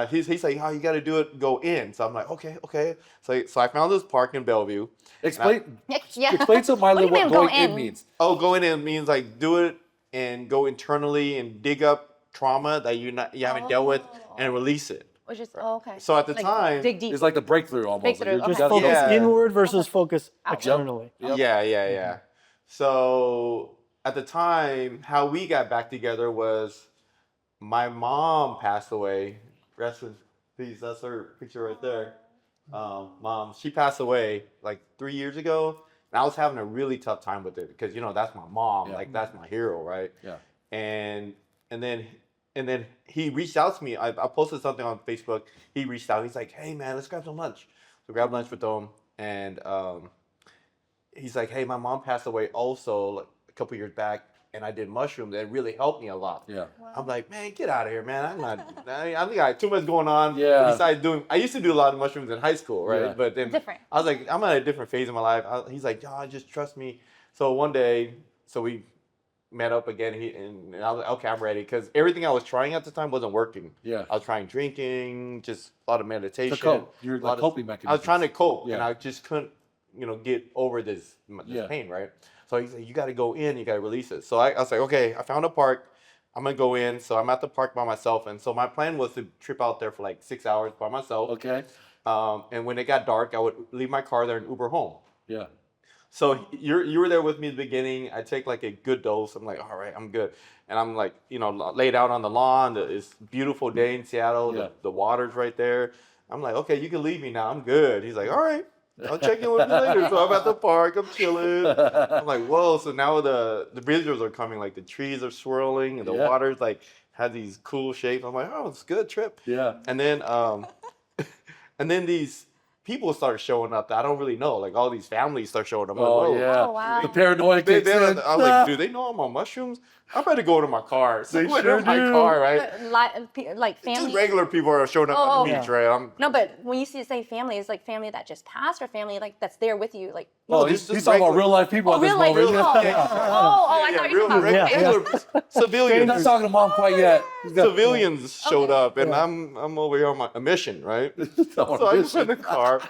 He's like, oh, you got to do it, go in. So I'm like, okay. So I found this park in Bellevue. Explain. Yeah. Explain to my What do you what mean go going in in? means. Oh, going in means like do it and go internally and dig up trauma that you haven't dealt with and release it. Which is okay. So at the Like, time, dig deep. It's like the breakthrough almost. Breakthrough, Like, okay. Just focus Yeah. inward versus focus Outward. externally. Yep. yeah. So at the time, how we got back together was my mom passed away. Rest in peace. That's her picture right there. Mom, she passed away like 3 years ago. And I was having a really tough time with it because that's my mom. Yeah. Like that's my hero, right? Yeah. And then he reached out to me. I posted something on Facebook. He reached out. He's like, "Hey man, let's grab some lunch." So grab lunch with him, and he's like, "Hey, my mom passed away also like, a couple years back, and I did mushrooms. It really helped me a lot." Yeah. I'm like, "Man, get out of here, man. I'm not. I think I had too much going on." Yeah. Besides I used to do a lot of mushrooms in high school, right? Yeah. But then Different. I was like, I'm at a different phase in my life. He's like, "John, just trust me." So one day, we met up again, and I was like, okay, I'm ready, because everything I was trying at the time wasn't working. Yeah. I was trying drinking, just a lot of meditation. To cope. You're a lot like of- coping I mechanisms. was trying to cope, and Yeah. I just couldn't, get over this Yeah. pain, right? So he's like, you got to go in, you got to release it. So I was like, okay, I found a park. I'm going to go in. So I'm at the park by myself. And so my plan was to trip out there for like 6 hours by myself. Okay. And when it got dark, I would leave my car there and Uber home. Yeah. So you were there with me at the beginning. I take like a good dose. I'm like, all right, I'm good. And I'm like, laid out on the lawn. It's a beautiful day in Seattle. Yeah. The water's right there. I'm like, okay, you can leave me now. I'm good. He's like, all right, I'll check in with you later. So I'm at the park. I'm chilling. I'm like, whoa. So now the visuals are coming. Like the trees are swirling and the Yeah. water's like has these cool shapes. I'm like, oh, it's a good trip. Yeah. And then and then these people start showing up that I don't really know. Like all these families start showing up. I'm like, Oh whoa. yeah. Oh, wow. The paranoia They, kicks in. I was like, do they know I'm on mushrooms? I better go to my car. So They I went sure to my do. car, right? Like Just family. regular people are showing up Oh, at the yeah. beach, right? No, but when you say family, it's like family that just passed or family like that's there with you. Like Oh, No, he's just talking about regular- real life people at this real life moment. people. Oh, I thought you were talking about regular He's civilians. not talking to mom quite yet. He's got- Civilians showed Okay. up, and Yeah. I'm over here on a mission, right? He's on So a I just mission. in the car,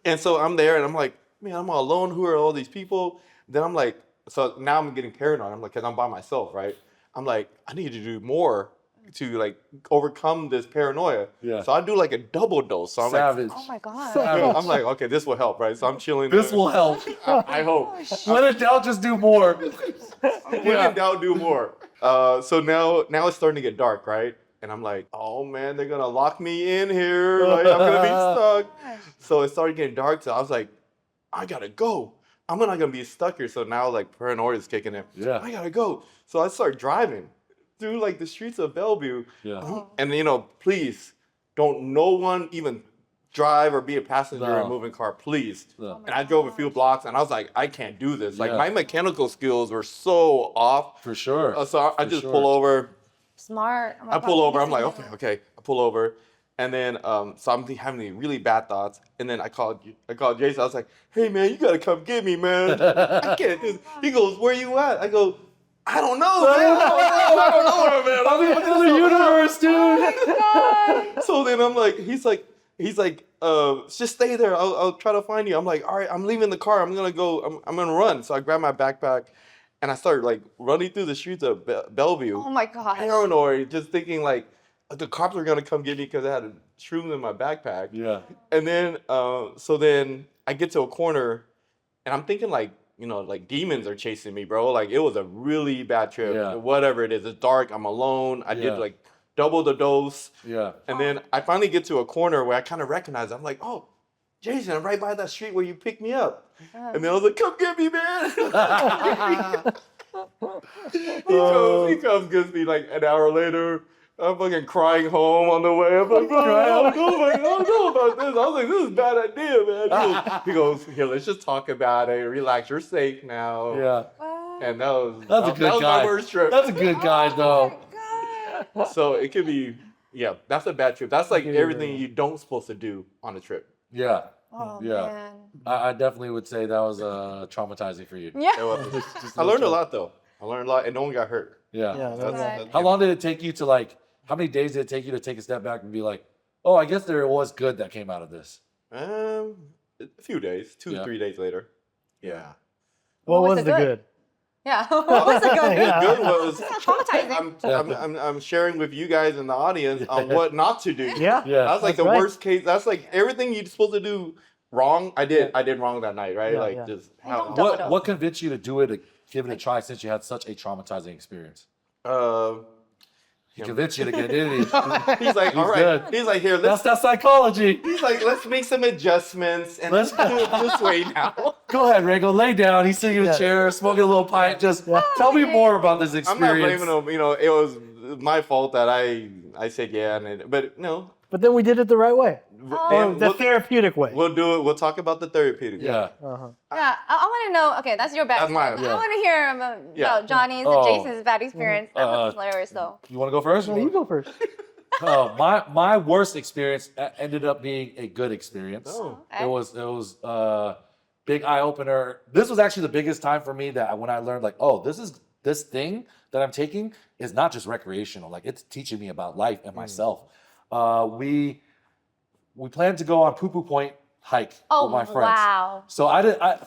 and so I'm there, and I'm like, man, I'm all alone. Who are all these people? Then I'm like, so now I'm getting paranoid. I'm like, because I'm by myself, right? I'm like, I need to do more to like overcome this paranoia. Yeah. So I do like a double dose. So I'm Savage. Oh my god. Savage. I'm like, okay, this will help, right? So I'm chilling. This there. will help. I hope. When in doubt, just do more. When in doubt, do more. So now it's starting to get dark, right? And I'm like, oh man, they're gonna lock me in here. Like I'm gonna be stuck. So it started getting dark. So I was like, I gotta go. I'm not gonna be stuck here. So now like paranoia is kicking in. Yeah. I gotta go. So I start driving through like the streets of Bellevue. Yeah. And please don't no one even drive or be a passenger in No. a moving car, please. No. And I drove a few blocks and I was like, I can't do this. Like Yeah. my mechanical skills were so off. For sure. So I For just sure. pull over. Smart. Oh my I God, pull over. you I'm like, see okay. I pull over, and then so I'm having these really bad thoughts, and then I called Jason. I was like, hey man, you gotta come get me, man. I can't do this. He goes, where you at? I go, I don't know, man. I don't know, man. I'm in another universe, dude. So then I'm like, he's like, just stay there. I'll try to find you. I'm like, all right, I'm leaving the car. I'm gonna go. I'm gonna run. So I grab my backpack, and I started like running through the streets of Bellevue. Oh my god. Paranoid, just thinking like the cops are gonna come get me because I had shrooms in my backpack. Yeah. And then so then I get to a corner, and I'm thinking like, like demons are chasing me, bro. Like it was a really bad trip. Yeah. Whatever it is, it's dark. I'm alone. I Yeah. did like double the dose. Yeah. And then I finally get to a corner where I kind of recognize it. I'm like, oh, Jason, I'm right by that street where you picked me up. And then I was like, come get me, man. he comes, gets me like an hour later. I'm fucking crying home on the way. I'm like, bro, I don't know about this. I was like, this is a bad idea, man. He goes, here, let's just talk about it. Relax, you're safe now. Yeah. And that was That's a good that guy. was my worst trip. That's a good guy, though. So it could be, yeah, that's a bad trip. That's like It could be everything very- you don't supposed to do on a trip. Yeah. Oh, Yeah. man. I definitely would say that was traumatizing for you. Yeah. It was. Just I learned a little- lot though. I learned a lot and no one got hurt. Yeah. Yeah, That's, Good. that's- How long did it take you to like, how many days did it take you to take a step back and be like, oh, I guess there was good that came out of this? A few days, 2 Yeah. 3 days later. Yeah. What What was was the the good? Yeah. What was the good? Yeah. Good was Traumatizing. I'm sharing with you guys in the audience on what not to do. Yeah. Yeah. That's like That's the right. worst case. That's like everything you're supposed to do wrong. I did wrong that night, right? Yeah, like yeah. just And how don't double dose. What convinced you to do it, to give it a try since you had such a traumatizing experience? He convinced you to get it, didn't he? he's like, all right. good. He's like, here, That's let's. that psychology. He's like, let's make some adjustments and Let's- let's do it this way now. Go ahead, Rango. Lay down. He's sitting in a Yeah. chair, smoking a little pipe. Just tell me more about this I'm experience. not blaming him. It was my fault that I said yeah, but no. But then we did it the right way. Oh. Or And the therapeutic way. we'll do it. We'll talk about the therapeutic. Yeah. Uh-huh. Yeah, I want to know. Okay, that's your bad. That's mine. I want to hear about Johnny's Oh. and Jason's bad experience. That's hilarious, though. You want to go first? No, you go first. My worst experience ended up being a good experience. Oh. Okay. It was big eye opener. This was actually the biggest time for me that when I learned like, oh, this thing that I'm taking is not just recreational. Like it's teaching me about life and myself. We planned to go on Poo Poo Point hike Oh, with my friends. wow. So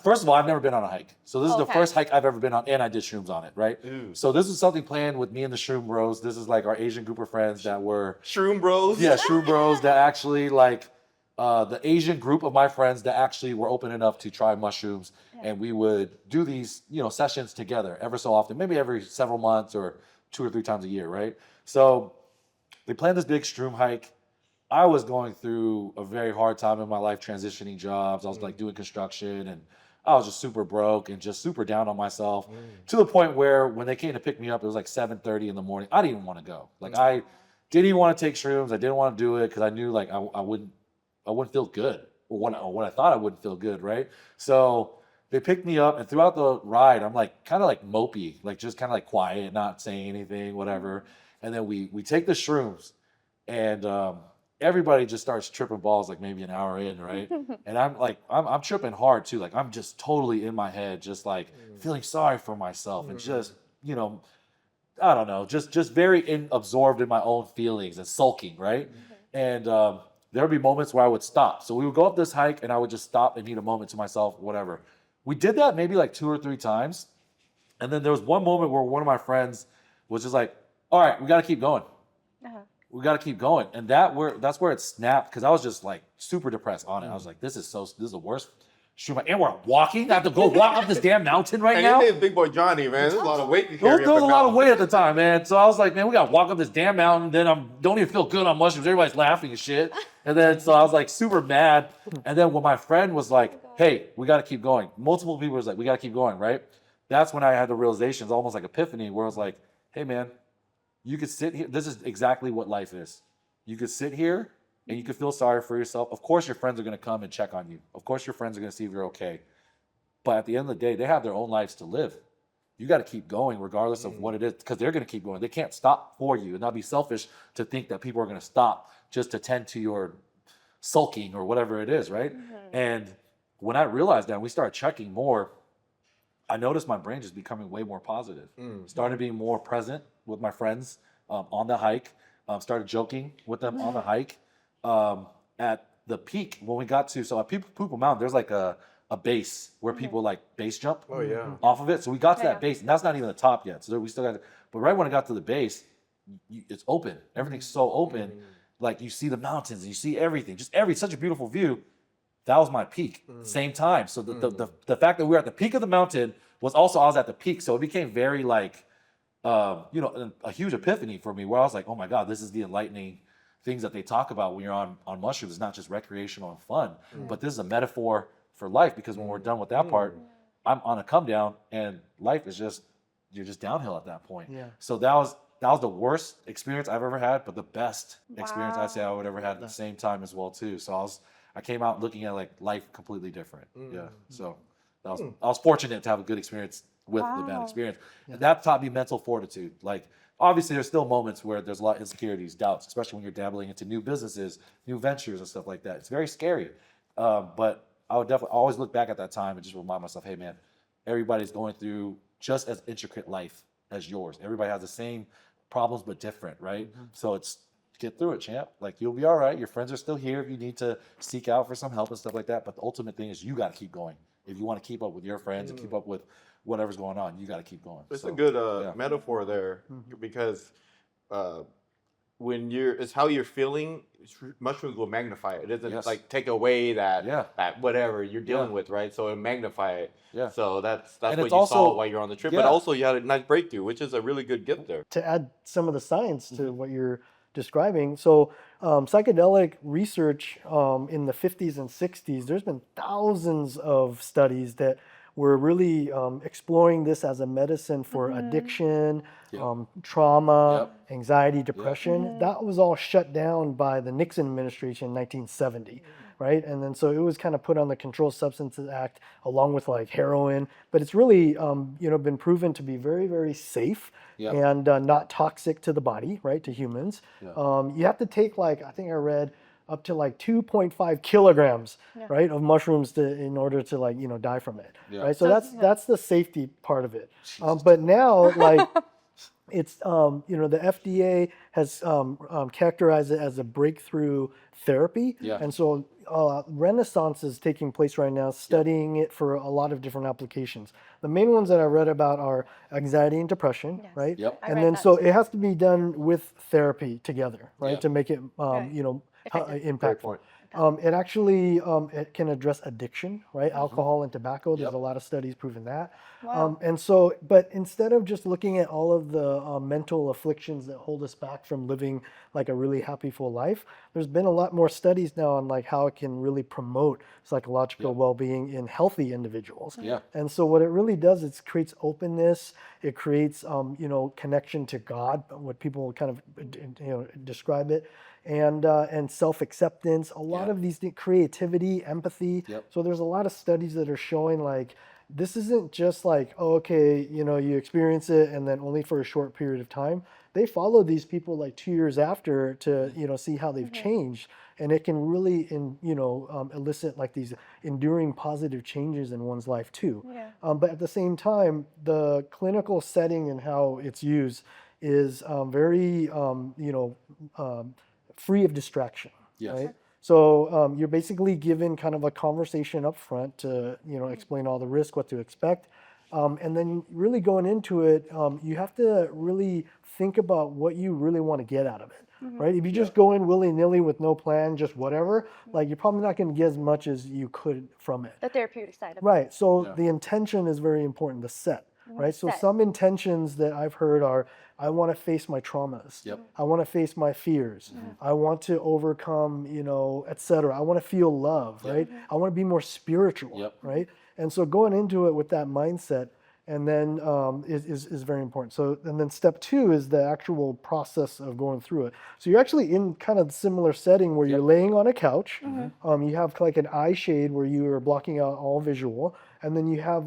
first of all, I've never been on a hike. So this is the Okay. first hike I've ever been on, and I did shrooms on it, right? Ooh. So this was something planned with me and the Shroom Bros. This is like our Asian group of friends that were, Shroom Bros. yeah, Shroom Bros that actually like the Asian group of my friends that actually were open enough to try mushrooms, and we would do these, sessions together ever so often, maybe every several months or 2 or 3 times a year, right? So they planned this big shroom hike. I was going through a very hard time in my life, transitioning jobs. I was like doing construction, and I was just super broke and just super down on myself to the point where when they came to pick me up, it was like 7:30 in the morning. I didn't even want to go. Like I didn't even want to take shrooms. I didn't want to do it because I knew like I wouldn't feel good, or what I thought I wouldn't feel good, right? So they picked me up, and throughout the ride, I'm like kind of like mopey, like just kind of like quiet, not saying anything, whatever. And then we take the shrooms, and everybody just starts tripping balls like maybe an hour in, right? And I'm like, I'm tripping hard too. Like I'm just totally in my head, just like feeling sorry for myself and just, I don't know, just very absorbed in my own feelings and sulking, right? And there would be moments where I would stop. So we would go up this hike and I would just stop and need a moment to myself, whatever. We did that maybe like 2 or 3 times. And then there was one moment where one of my friends was just like, all right, we got to keep going. We got to keep going. And that's where it snapped, because I was just like super depressed on it. I was like, this is the worst shroom. And we're walking. I have to go walk up this damn mountain right And now. you big boy Johnny, man. There's a lot of weight to There carry. was a lot of weight at the time, man. So I was like, man, we got to walk up this damn mountain. Then I don't even feel good on mushrooms. Everybody's laughing and shit. And then so I was like super mad. And then when my friend was like, hey, we got to keep going. Multiple people was like, we got to keep going, right? That's when I had the realization, it's almost like epiphany, where I was like, hey, man, you could sit here. This is exactly what life is. You could sit here and you could feel sorry for yourself. Of course, your friends are going to come and check on you. Of course, your friends are going to see if you're okay. But at the end of the day, they have their own lives to live. You got to keep going regardless of what it is, because they're going to keep going. They can't stop for you. And that'd be selfish to think that people are going to stop just to tend to your sulking or whatever it is, right? And when I realized that, we started checking more, I noticed my brain just becoming way more positive. Started being more present with my friends on the hike. Started joking with them on the hike. At the peak, when we got to, so at Poo Poo Mountain, there's like a base where people like base jump off of it. So we got to that base, and that's not even the top yet. So we still got, but right when I got to the base, it's open. Everything's so open. Like you see the mountains, and you see everything, such a beautiful view. that was my peak. Same time. So the fact that we were at the peak of the mountain was also I was at the peak. So it became very like, a huge epiphany for me where I was like, oh my God, this is the enlightening things that they talk about when you're on mushrooms. It's not just recreational and fun, but this is a metaphor for life, because when we're done with that part, I'm on a come down and life is you're just downhill at that point. Yeah. So that was the worst experience I've ever had, but the best experience I'd say I would ever had at the same time as well too. So I came out looking at like life completely different. Yeah. So I was fortunate to have a good experience with the bad experience. And that taught me mental fortitude. Like obviously there's still moments where there's a lot of insecurities, doubts, especially when you're dabbling into new businesses, new ventures and stuff like that. It's very scary. But I would definitely always look back at that time and just remind myself, hey man, everybody's going through just as intricate life as yours. Everybody has the same problems but different, right? So it's get through it, champ. Like you'll be all right. Your friends are still here if you need to seek out for some help and stuff like that. But the ultimate thing is you got to keep going. If you want to keep up with your friends and keep up with whatever's going on, you got to keep going. It's a good metaphor there, because when it's how you're feeling, mushrooms will magnify it. It doesn't like take away that whatever you're dealing with, right? So it magnify it. Yeah. So that's what you saw while you're on the trip. But also you had a nice breakthrough, which is a really good gift there. To add some of the science to what you're describing, so psychedelic research in the 50s and 60s, there's been thousands of studies that were really exploring this as a medicine for addiction, trauma, anxiety, depression. That was all shut down by the Nixon administration in 1970, right? And then so it was kind of put on the Controlled Substances Act along with like heroin, but it's really been proven to be very, very safe and not toxic to the body, right, to humans. You have to take like, I think I read, up to like 2.5 kilograms, right, of mushrooms in order to like, die from it, right? So that's the safety part of it. But now, like, it's, the FDA has characterized it as a breakthrough therapy. And so renaissance is taking place right now, studying it for a lot of different applications. The main ones that I read about are anxiety and depression, right? And then so it has to be done with therapy together, right, to make it, impactful. It actually it can address addiction, right? Alcohol and tobacco. There's a lot of studies proving that. And so, but instead of just looking at all of the mental afflictions that hold us back from living like a really happy full life, there's been a lot more studies now on like how it can really promote psychological well-being in healthy individuals. And so what it really does, it creates openness. It creates connection to God, what people kind of describe it. And self-acceptance, a lot of these creativity, empathy. So there's a lot of studies that are showing like this isn't just like, oh, okay, you experience it and then only for a short period of time. They follow these people like 2 years after to see how they've changed, and it can really elicit like these enduring positive changes in one's life too. But at the same time, the clinical setting and how it's used is very free of distraction, right? So you're basically given kind of a conversation up front to, explain all the risk, what to expect. And then really going into it, you have to really think about what you really want to get out of it, right? If you just go in willy-nilly with no plan, just whatever, like you're probably not going to get as much as you could from it. The therapeutic side of it. Right, so the intention is very important, the set. Right, so some intentions that I've heard are, I want to face my traumas. I want to face my fears. I want to overcome, etc. I want to feel love, right? I want to be more spiritual, right? And so going into it with that mindset, and then is very important. So, and then step 2 is the actual process of going through it. So you're actually in kind of similar setting where you're laying on a couch. You have like an eye shade where you are blocking out all visual. And then you have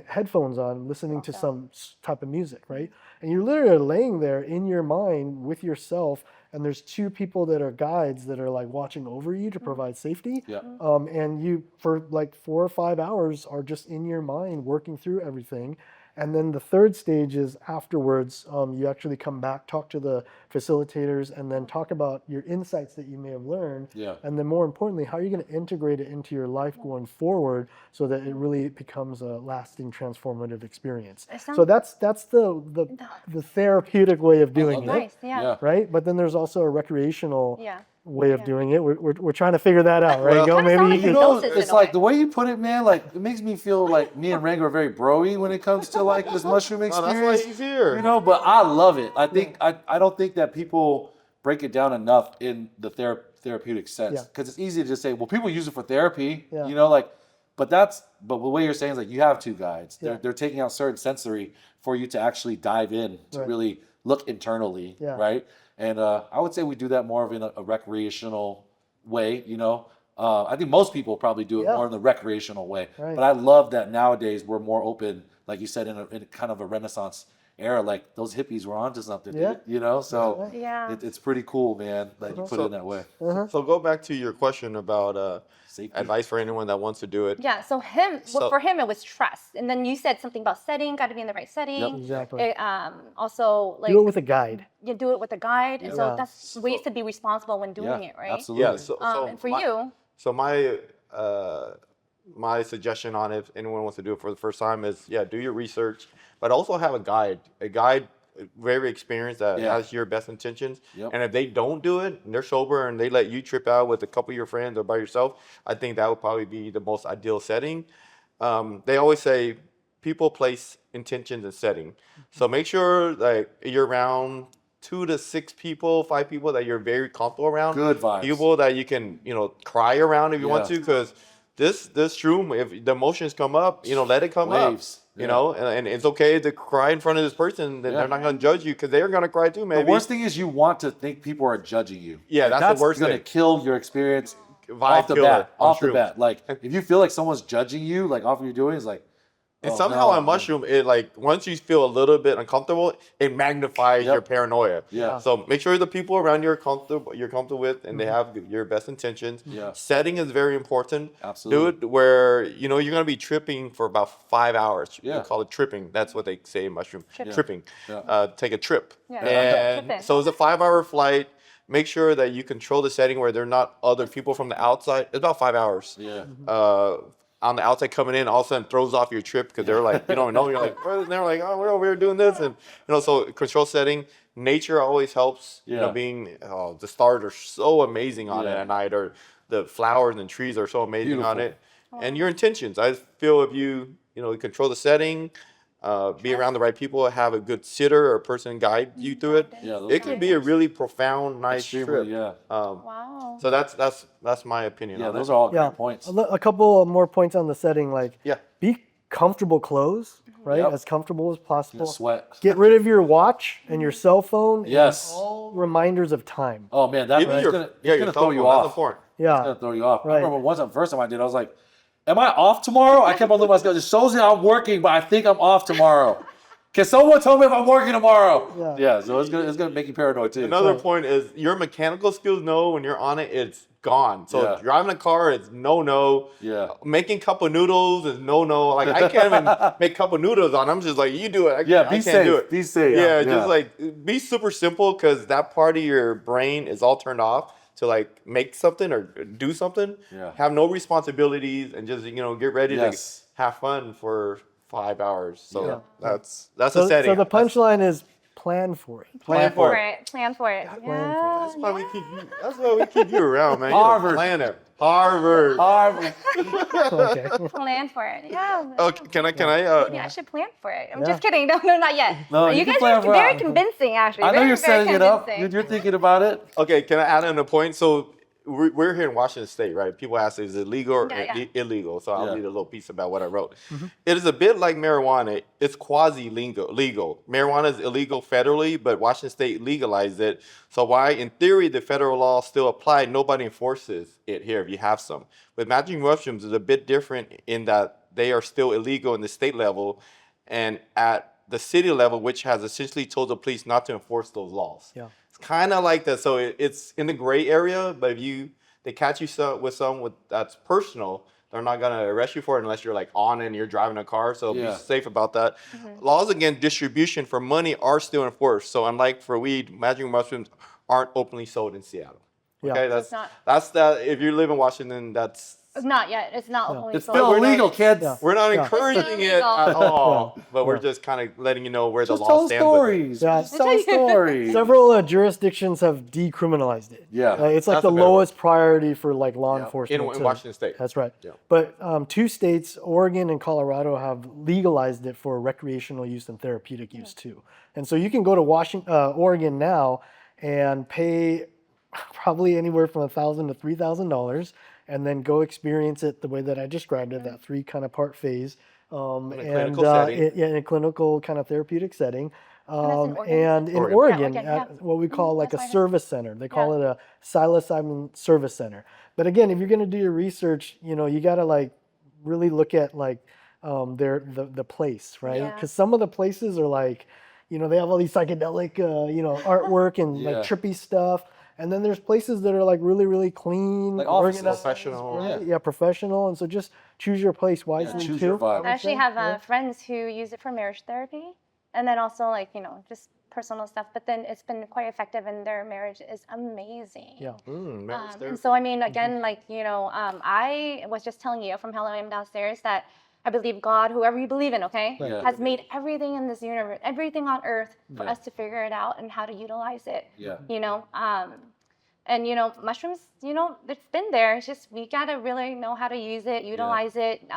headphones on, listening to some type of music, right? And you're literally laying there in your mind with yourself, and there's 2 people that are guides that are like watching over you to provide safety. And you, for like 4 or 5 hours, are just in your mind working through everything. And then the third stage is afterwards, you actually come back, talk to the facilitators, and then talk about your insights that you may have learned. And then more importantly, how are you going to integrate it into your life going forward so that it really becomes a lasting transformative experience. So that's the therapeutic way of doing it. Nice, Right? But then there's also a recreational way of doing it. We're trying to figure that out, right? Well- Go Kinda sound like maybe. You know, Hypnosis in it's a like way. the way you put it, man. Like it makes me feel like me and Rango are very broy when it comes to like this mushroom Oh, experience. that's why he's here. You know, but I love it. I think I don't think that people break it down enough in the therapeutic sense Yeah. because it's easy to just say, well, people use it for therapy. Yeah. You know, like, but the way you're saying is like you have two guides. Yeah. They're taking out certain sensory for you to actually dive in to Right. really look internally, Yeah. right? And I would say we do that more of in a recreational way, you know. I think most people probably do it Yeah. more in the recreational way. Right. But I love that nowadays we're more open, like you said, in a kind of a Renaissance era. Like those hippies were onto something, Yeah. dude, you know. So Yeah. it's pretty cool, man. That you put it in that way. So go back to your question about Safety. advice for anyone that wants to do it. Yeah, so for him it was trust, and then you said something about setting, got to be in the right setting. Yep. Exactly. Also, like Do it with a guide. you do it with a guide, and so Yeah. that's ways to be responsible when doing Yeah, it, right? absolutely. Yeah. So And for you, So my suggestion on if anyone wants to do it for the first time is do your research, but also have a guide. A guide very experienced that Yeah. has your best intentions. Yep. And if they don't do it and they're sober and they let you trip out with a couple of your friends or by yourself, I think that would probably be the most ideal setting. They always say people place intentions in setting. So make sure like you're around 2 to 6 people, 5 people that you're very comfortable around. Good vibes. People that you can, cry around if you want Yeah. to, because this shroom, if the emotions come up, let it come Waves. up. Yeah. You know, and it's okay to cry in front of this person. That Yeah. They're not going to judge you because they're going to cry too, maybe. The worst thing is you want to think people are judging you. Yeah, Like, that's the worst gonna thing. kill your experience Vibe off the killer bat. on Off the shrooms. bat. Like if you feel like someone's judging you, like off what you're doing, it's like. And oh, somehow no. on mushroom, it like once you feel a little bit uncomfortable, it magnifies Yep. your paranoia. Yeah. So make sure the people around you are comfortable with, and they have your best intentions. Yeah. Setting is very important. Absolutely. Do it where you're gonna be tripping for about 5 hours. Yeah. We call it tripping. That's what they say in mushroom. Tripping. Tripping. Yeah. Take a trip. Yeah. And Tripping. so it's a 5-hour flight. Make sure that you control the setting where there are not other people from the outside. It's about 5 hours. Yeah. On the outside coming in, all of a sudden throws off your trip because they're like, you don't know. You're like, and they're like, oh, we're over here doing this, and so control setting. Nature always helps. Yeah. The stars are so amazing on it Yeah. at night, or the flowers and trees are so amazing on Beautiful. it. And your intentions. I feel if you control the setting, be around the right people, have a good sitter or a person guide you through it. Yeah, those It can be a really profound, nice Extremely, trip. yeah. wow. So that's my opinion. Yeah, on those it. are all Yeah. great points. A couple of more points on the setting, like Yeah. be comfortable clothes, right? Yep. As comfortable as possible. Sweat. Get rid of your watch and your cell phone. and Yes. all reminders of time. Oh man, that's Even your gonna, your it's gonna cell throw you phone, that's off. important. It's Yeah. gonna throw you off. Right. I remember first time I did, I was like, "Am I off tomorrow?" I kept on looking at my schedule. It shows that I'm working, but I think I'm off tomorrow. Can someone tell me if I'm working tomorrow? Yeah. Yeah. So it's gonna make you paranoid too. Another Right. point is your mechanical skills. No, when you're on it, it's gone. So Yeah. driving a car, it's no. Yeah. Making cup of noodles is no. Like I can't even make cup of noodles on. I'm just like, you do it. Yeah. I Be can't safe. do it. Be safe. Yeah, just like be super simple because that part of your brain is all turned off to like make something or do something. Yeah. Have no responsibilities and just get ready Yes. to have fun for 5 hours. So Yeah. that's the So, setting. so the punchline is plan for it. Plan for it. Plan for it. Plan for it. Yeah. That's why we keep you around, man. Harvard. You're a planner. Harvard. Okay. Plan for it. Yeah. Okay, can I? Maybe I should plan for it. I'm Yeah. just kidding. No, not yet. No, you you can guys plan are for very it. convincing, actually. I know Very, you're very setting it up. convincing. You're thinking about it. Okay, can I add in a point? So we're here in Washington State, right? People ask, is it legal or Yeah, yeah. illegal? So I'll Yeah. read a little piece about what I wrote. It is a bit like marijuana. It's quasi-legal. Marijuana is illegal federally, but Washington State legalized it. So why, in theory, the federal law still apply, nobody enforces it here if you have some. With magic mushrooms, it's a bit different in that they are still illegal in the state level and at the city level, which has essentially told the police not to enforce those laws. Yeah. It's kind of like that. So it's in the gray area, but if they catch you with that's personal, they're not gonna arrest you for it unless you're like on and you're driving a car. So Yeah. be safe about that. Laws against distribution for money are still enforced. So unlike for weed, magic mushrooms aren't openly sold in Seattle. Yeah. Okay, it's not- that's that. If you live in Washington, that's Not yet. It's not No. only It's sold. still we're not- illegal, kids. Yeah. We're not Yeah. encouraging It's it not at illegal. all, but we're Yeah. just kind of letting you know where Just the tell law stands. with it. stories. Yeah. Just tell stories. Several jurisdictions have decriminalized it. Yeah. It's like That's the a better lowest priority for like law Yeah. enforcement. In to- Washington State. That's right. Yeah. But 2 states, Oregon and Colorado, have legalized it for recreational use and therapeutic use too. And so you can go to Oregon now and pay probably anywhere from $1,000 to $3,000, and then go experience it the way that I described it, that 3 kind of part phase. In a clinical setting. In a clinical kind of therapeutic setting. that's in Oregon, you And said? in Oregon. Oregon, Yeah, Oregon, at yeah. what we call like a that's what I heard. service center. They call it a psilocybin service center. But again, if you're going to do your research, you got to like really look at like the place, right? Yeah. Because some of the places are like, they have all these psychedelic, artwork and Yeah. like trippy stuff. And then there's places that are like really, really clean, Like offices. organized, Professional. right? Yeah, professional. And so just choose your place wisely choose too. your vibe. I actually have Yeah. friends who use it for marriage therapy, and then also like just personal stuff. But then it's been quite effective, and their marriage is amazing. Yeah. Marriage And therapy. so I mean, again, like I was just telling you from Hello I Am Downstairs that I believe God, whoever you believe in, okay, Yeah. has made everything in this universe, everything on earth for Yeah. us to figure it out and how to utilize it. Yeah. And mushrooms, it's been there. It's just we gotta really know how to use it, utilize it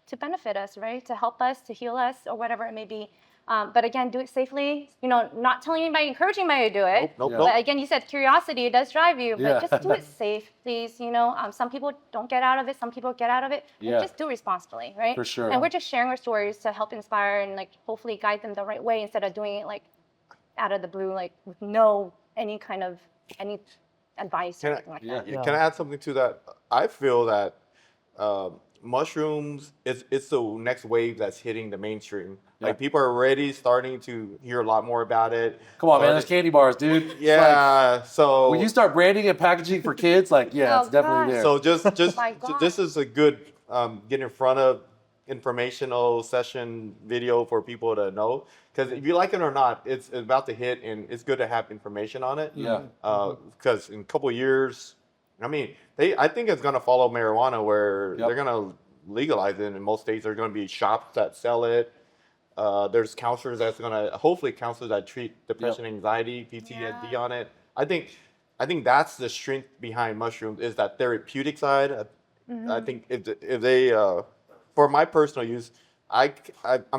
to benefit us, right? To help us, to heal us, or whatever it may be. But again, do it safely. Not telling anybody, encouraging anybody to do it. Nope, Yeah. nope. But again, you said curiosity, it does drive you, but Yeah. just do it safe, please. Some people don't get out of it, some people get out of it. But Yeah. just do it responsibly, right? For sure. And we're just sharing our stories to help inspire and like hopefully guide them the right way instead of doing it like out of the blue, like with any advice or Can I- anything like Yeah. that. Yeah. Can I add something to that? I feel that mushrooms it's the next wave that's hitting the mainstream. Yeah. Like people are already starting to hear a lot more about it. Come on, man. Started- There's candy bars, dude. It's Yeah. So like, when you start branding and packaging for kids, like, yeah, Oh, it's definitely gosh. there. so just My God. this is a good get in front of informational session video for people to know, because if you like it or not, it's about to hit, and it's good to have information on it. Yeah. Because in a couple years, I mean, I think it's gonna follow marijuana, where Yep. they're gonna legalize it in most states. There's gonna be shops that sell it. There's counselors hopefully counselors that treat depression, anxiety, PTSD Yeah. on it. I think that's the strength behind mushrooms, is that therapeutic side. I think if they for my personal use, I'm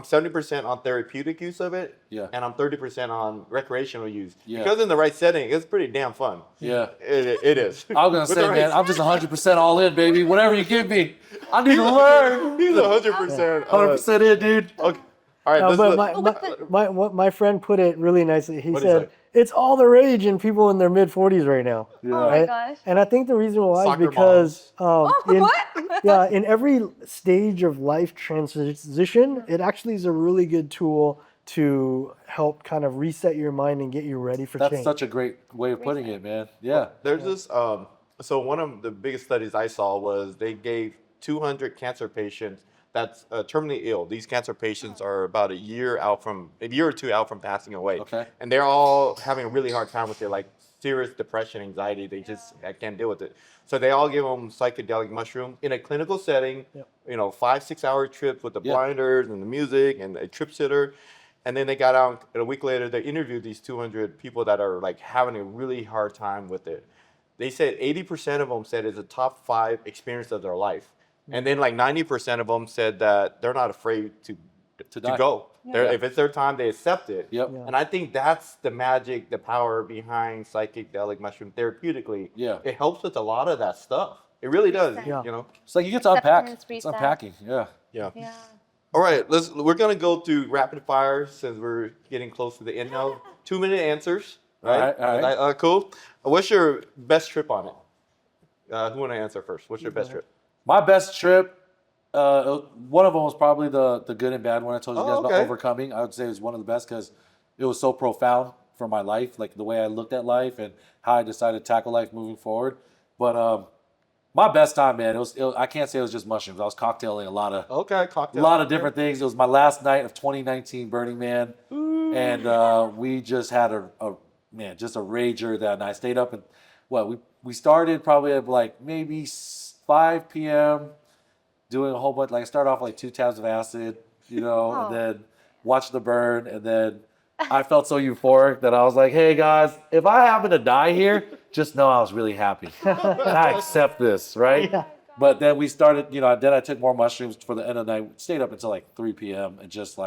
70% on therapeutic use of it, Yeah. and I'm 30% on recreational use. Yeah. Because in the right setting, it's pretty damn fun. Yeah. It is. I was gonna With say, the right- man, I'm just 100% all in, baby. Whatever you give me, I need to learn. He's 100%. 100% in, dude. Okay. All right. No, let's but my friend put it really nicely. He What'd he said, say? it's all the rage in people in their mid 40s right now. Oh my Right? gosh. And I think the reason why Soccer is because What? in every stage of life transition, it actually is a really good tool to help kind of reset your mind and get you ready for That's change. such a great way of putting it, man. Yeah. There's this. So one of the biggest studies I saw was they gave 200 cancer patients that's terminally ill. These cancer patients are about a year or two out from passing away. Okay. And they're all having a really hard time with it, like serious depression, anxiety. They just can't deal with it. So they all give them psychedelic mushroom in a clinical setting. Yep. 5-6 hour trips with the Yeah. blinders and the music and a trip sitter. And then they got out, and a week later, they interviewed these 200 people that are like having a really hard time with it. They said 80% of them said it's a top 5 experience of their life. And then like 90% of them said that they're not afraid to die. go. Yeah. If it's their time, they accept it. Yep. Yeah. And I think that's the magic, the power behind psychedelic mushroom therapeutically. Yeah. It helps with a lot of that stuff. It really does. Yeah. It's like you get to unpack. Acceptance, It's reset. unpacking. Yeah. Yeah. Yeah. All right, we're gonna go through rapid fire since we're getting close to the end now. 2-minute answers. Right? All right. Cool. What's your best trip on it? Who wanna answer first? What's your best trip? My best trip, one of them was probably the good and bad one I told you Oh, guys okay. about overcoming. I would say it was one of the best because it was so profound for my life, like the way I looked at life and how I decided to tackle life moving forward. But my best time, man, I can't say it was just mushrooms. I was cocktailing a lot of Okay, cocktail. a lot of different things. It was my last night of 2019 Burning Man, and we just had just a rager that night. I stayed up and we started probably at like maybe 5 p.m. doing a whole bunch. Like I started off like 2 tabs of acid, you know, and then watched the burn, and then I felt so euphoric that I was like, hey guys, if I happen to die here, just know I was really happy. And I accept this, right? Yeah. But then we started, you know, then I took more mushrooms for the end of the night, stayed up until like 3 p.m. and just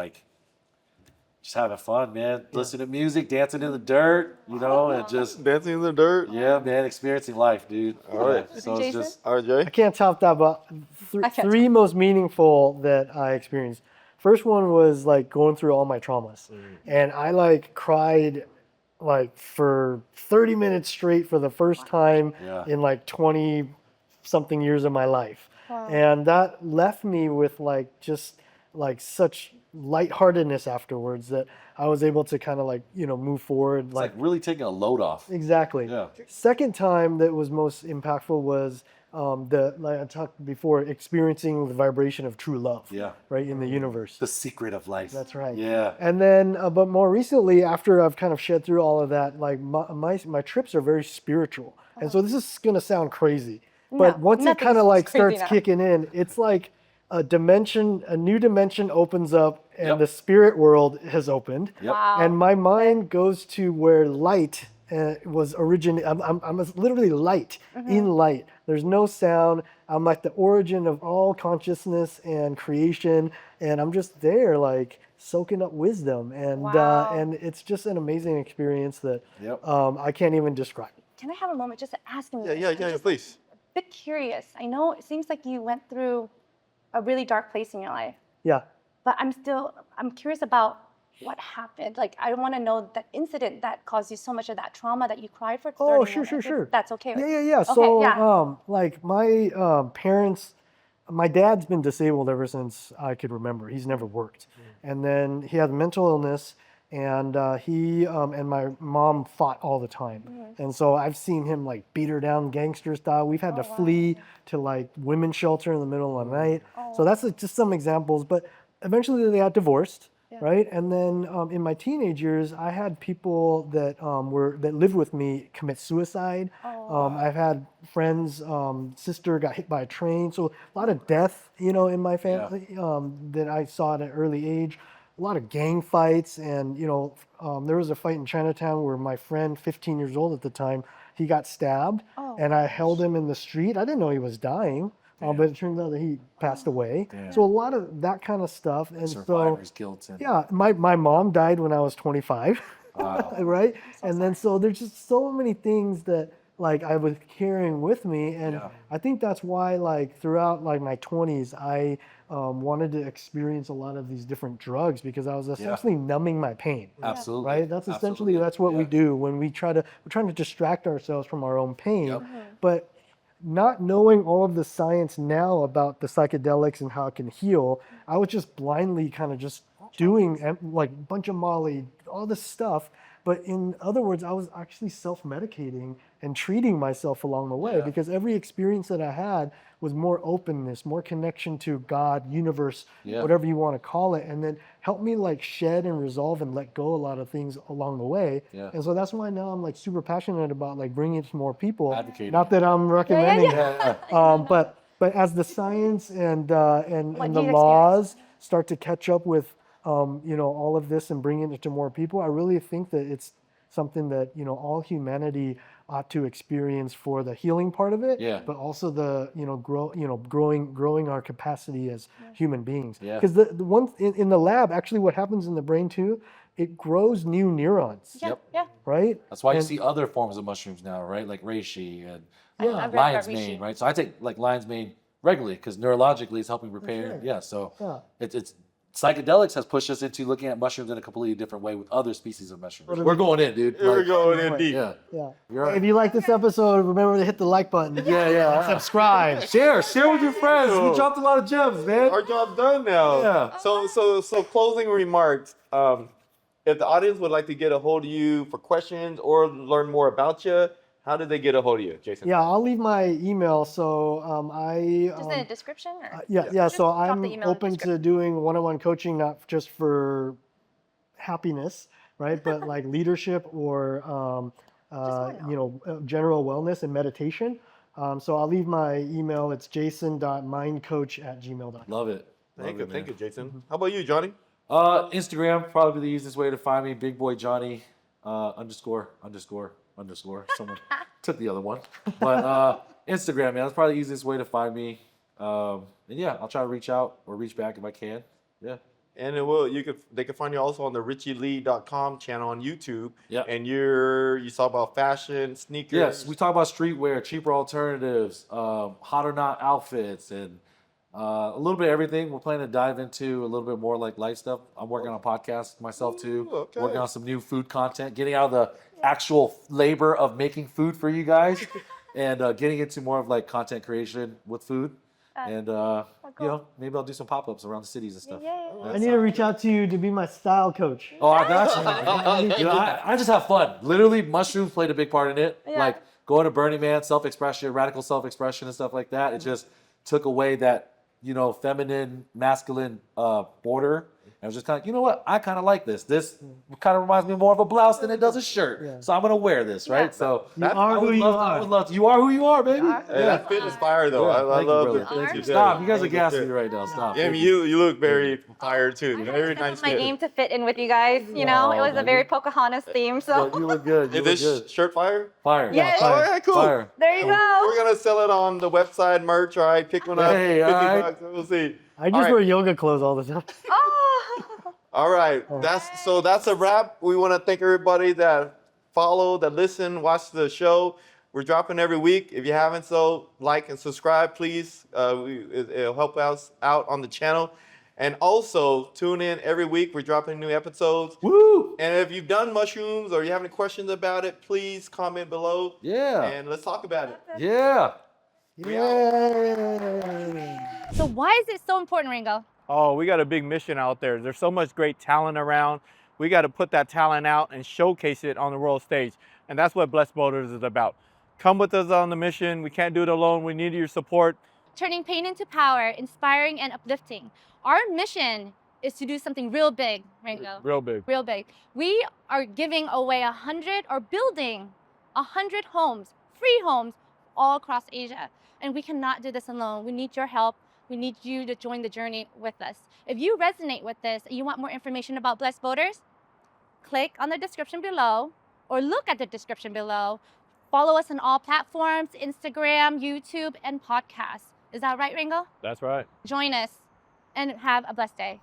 having fun, man. Listening to music, dancing in the dirt, you know, and just, Dancing in the dirt. yeah, man, experiencing life, dude. All right. Yeah, so it's Jason? just, All right, Jay. I can't top that, but I can't three most meaningful that I experienced. First one was like going through all my traumas, and I like cried like for 30 minutes straight for the first time Yeah. in like 20 something years of my life. Wow. And that left me with like just like such lightheartedness afterwards that I was able to kind of like, you know, move forward. it's like really taking a load off. Exactly. Yeah. Second time that was most impactful was like I talked before, experiencing the vibration of true love. Yeah. Right in the universe. The secret of life. That's right. Yeah. And then, but more recently, after I've kind of shed through all of that, like my trips are very spiritual, and so this is gonna sound crazy, but No, once it nothing kind of like sounds crazy starts now. kicking in, it's like a new dimension opens up, and Yep. the spirit world has opened. Yep. Wow. And my mind goes to where light was originated. I'm literally light in light. There's no sound. I'm like the origin of all consciousness and creation, and I'm just there, like soaking up wisdom, and Wow. and it's just an amazing experience that Yep. I can't even describe. Can I have a moment just to ask him? Yeah, yeah, yeah, please. A bit curious. I know it seems like you went through a really dark place in your life, Yeah. but I'm curious about what happened. Like, I want to know that incident that caused you so much of that trauma that you cried for 30 Oh, sure, minutes, sure, if sure. That's okay. Yeah, with yeah, you. yeah. Okay, So, yeah. like my parents, my dad's been disabled ever since I could remember. He's never worked, and then he had mental illness, and he and my mom fought all the time, and so I've seen him like beat her down gangster style. We've had to flee to like women's shelter in the middle of the night. So that's like, just some examples, but eventually they got divorced. Right, and then in my teenage years, I had people that that lived with me commit suicide. I've had friends, sister got hit by a train, so a lot of death, you know, in my family that I saw at an early age. A lot of gang fights, and you know, there was a fight in Chinatown where my friend, 15 years old at the time, he got stabbed, and I held him in the street. I didn't know he was dying. But it turns out that he passed away. Damn. So a lot of that kind of stuff. And so, Survivor's guilt. And, yeah, my mom died when I was 25, Wow. right? And then so there's just so many things that like I was carrying with me, and Yeah. I think that's why like throughout like my 20s, I wanted to experience a lot of these different drugs because I was essentially numbing my pain. Absolutely. Right? That's essentially Absolutely. that's what we Yeah. do when we're trying to distract ourselves from our own pain. Yep. But not knowing all of the science now about the psychedelics and how it can heal, I was just blindly kind of just doing like a bunch of Molly, all this stuff. But in other words, I was actually self-medicating and treating myself along the way because every experience that I had was more openness, more connection to God, universe, whatever you want to call it, and then helped me like shed and resolve and let go a lot of things along the way. Yeah. And so that's why now I'm like super passionate about like bringing it to more people. Advocating. Not that I'm recommending Yeah. but as the science and the you've laws start to catch up with you know, all of this and bringing it to more people, I really think that it's something that, you know, all humanity ought to experience for the healing part of it, but also the, you know, growing our capacity as human beings. Yeah. Because the one in the lab, actually what happens in the brain too, it grows new neurons, Yeah, Yep. yeah. right? That's why you And- see other forms of mushrooms now, right? Like reishi and I've read about lion's reishi. mane, right? So I take like lion's mane regularly because neurologically it's helping repair. right. Yeah, so Yeah. it's psychedelics has pushed us into looking at mushrooms in a completely different way with other species of mushrooms. What are We're they- going in, dude. Here we Like, go in deep. Yeah. Yeah. You're right. If you like this episode, remember to hit the like button. Yeah. Subscribe. Share with your friends. We dropped a lot of gems, man. Our job done now. Yeah. So closing remarks. If the audience would like to get a hold of you for questions or learn more about you, how did they get a hold of you, Jason? Yeah, I'll leave my email. So Just in the description? Or? yeah. So drop I'm the email in the open to doing one-on-one coaching, not just for happiness, right? But like leadership or you know, general wellness and meditation. So I'll leave my email. It's jason.mindcoach@gmail.com. Love it. Thank Love you, it, thank you, man. Jason. How about you, Johnny? Instagram, probably the easiest way to find me. Big Boy Johnny, underscore. Someone took the other one. But Instagram, man, that's probably the easiest way to find me. And yeah, I'll try to reach out or reach back if I can. Yeah. And they can find you also on the richielee.com channel on YouTube. Yeah. And you talk about fashion, sneakers. Yes, we talk about streetwear, cheaper alternatives, hot or not outfits, and a little bit of everything. We're planning to dive into a little bit more like life stuff. I'm working on a podcast myself too. Ooh, okay. Working on some new food content, getting out of the actual labor of making food for you guys, and getting into more of like content creation with food. And maybe I'll do some pop-ups around the cities and stuff. I need to reach out to you to be my style coach. Oh, I got you. I just have fun. Literally, mushrooms played a big part in it. Yeah. Like going to Burning Man, self-expression, radical self-expression and stuff like that. It just took away that, feminine, masculine border. And I was just kind of, you know what? I kind of like this. This kind of reminds me more of a blouse than it does a shirt. Yeah. So I'm going to wear this, right? Yeah. So You are who you I are. would love to. You are who you are, baby. Hey, that fit is fire though. Yeah, I thank you, love brother. it. Thank you. Yeah. Stop. You guys are Thank gassing me right now. Stop. Yeah, I mean, you look very fire too. I Very just nice set up my fit. game to fit in with you guys. It was a baby. very Pocahontas theme, so You look good. You Is look this good. shirt fire? Fire. Yes. Oh, yeah, cool. Fire. there you go. We're gonna sell it on the website merch, all right? Pick one up. Hey, 50 all right. bucks. We'll see. I just All right. wear yoga clothes all the time. Oh. All right, that's a wrap. We want to thank everybody that follow, that listen, watch the show. We're dropping every week. If you haven't, so like and subscribe, please. It'll help us out on the channel. And also tune in every week. We're dropping new episodes. Woo! And if you've done mushrooms or you have any questions about it, please comment below. Yeah. And let's talk about it. Yeah. Yay! So why is it so important, Rango? Oh, we got a big mission out there. There's so much great talent around. We got to put that talent out and showcase it on the world stage. And that's what Blessed Voters is about. Come with us on the mission. We can't do it alone. We need your support. Turning pain into power, inspiring and uplifting. Our mission is to do something real big, Rango. Real big. Real big. We are giving away 100 or building 100 homes, free homes, all across Asia. And we cannot do this alone. We need your help. We need you to join the journey with us. If you resonate with this and you want more information about Blessed Voters, click on the description below or look at the description below. Follow us on all platforms, Instagram, YouTube, and podcasts. Is that right, Rango? That's right. Join us and have a blessed day.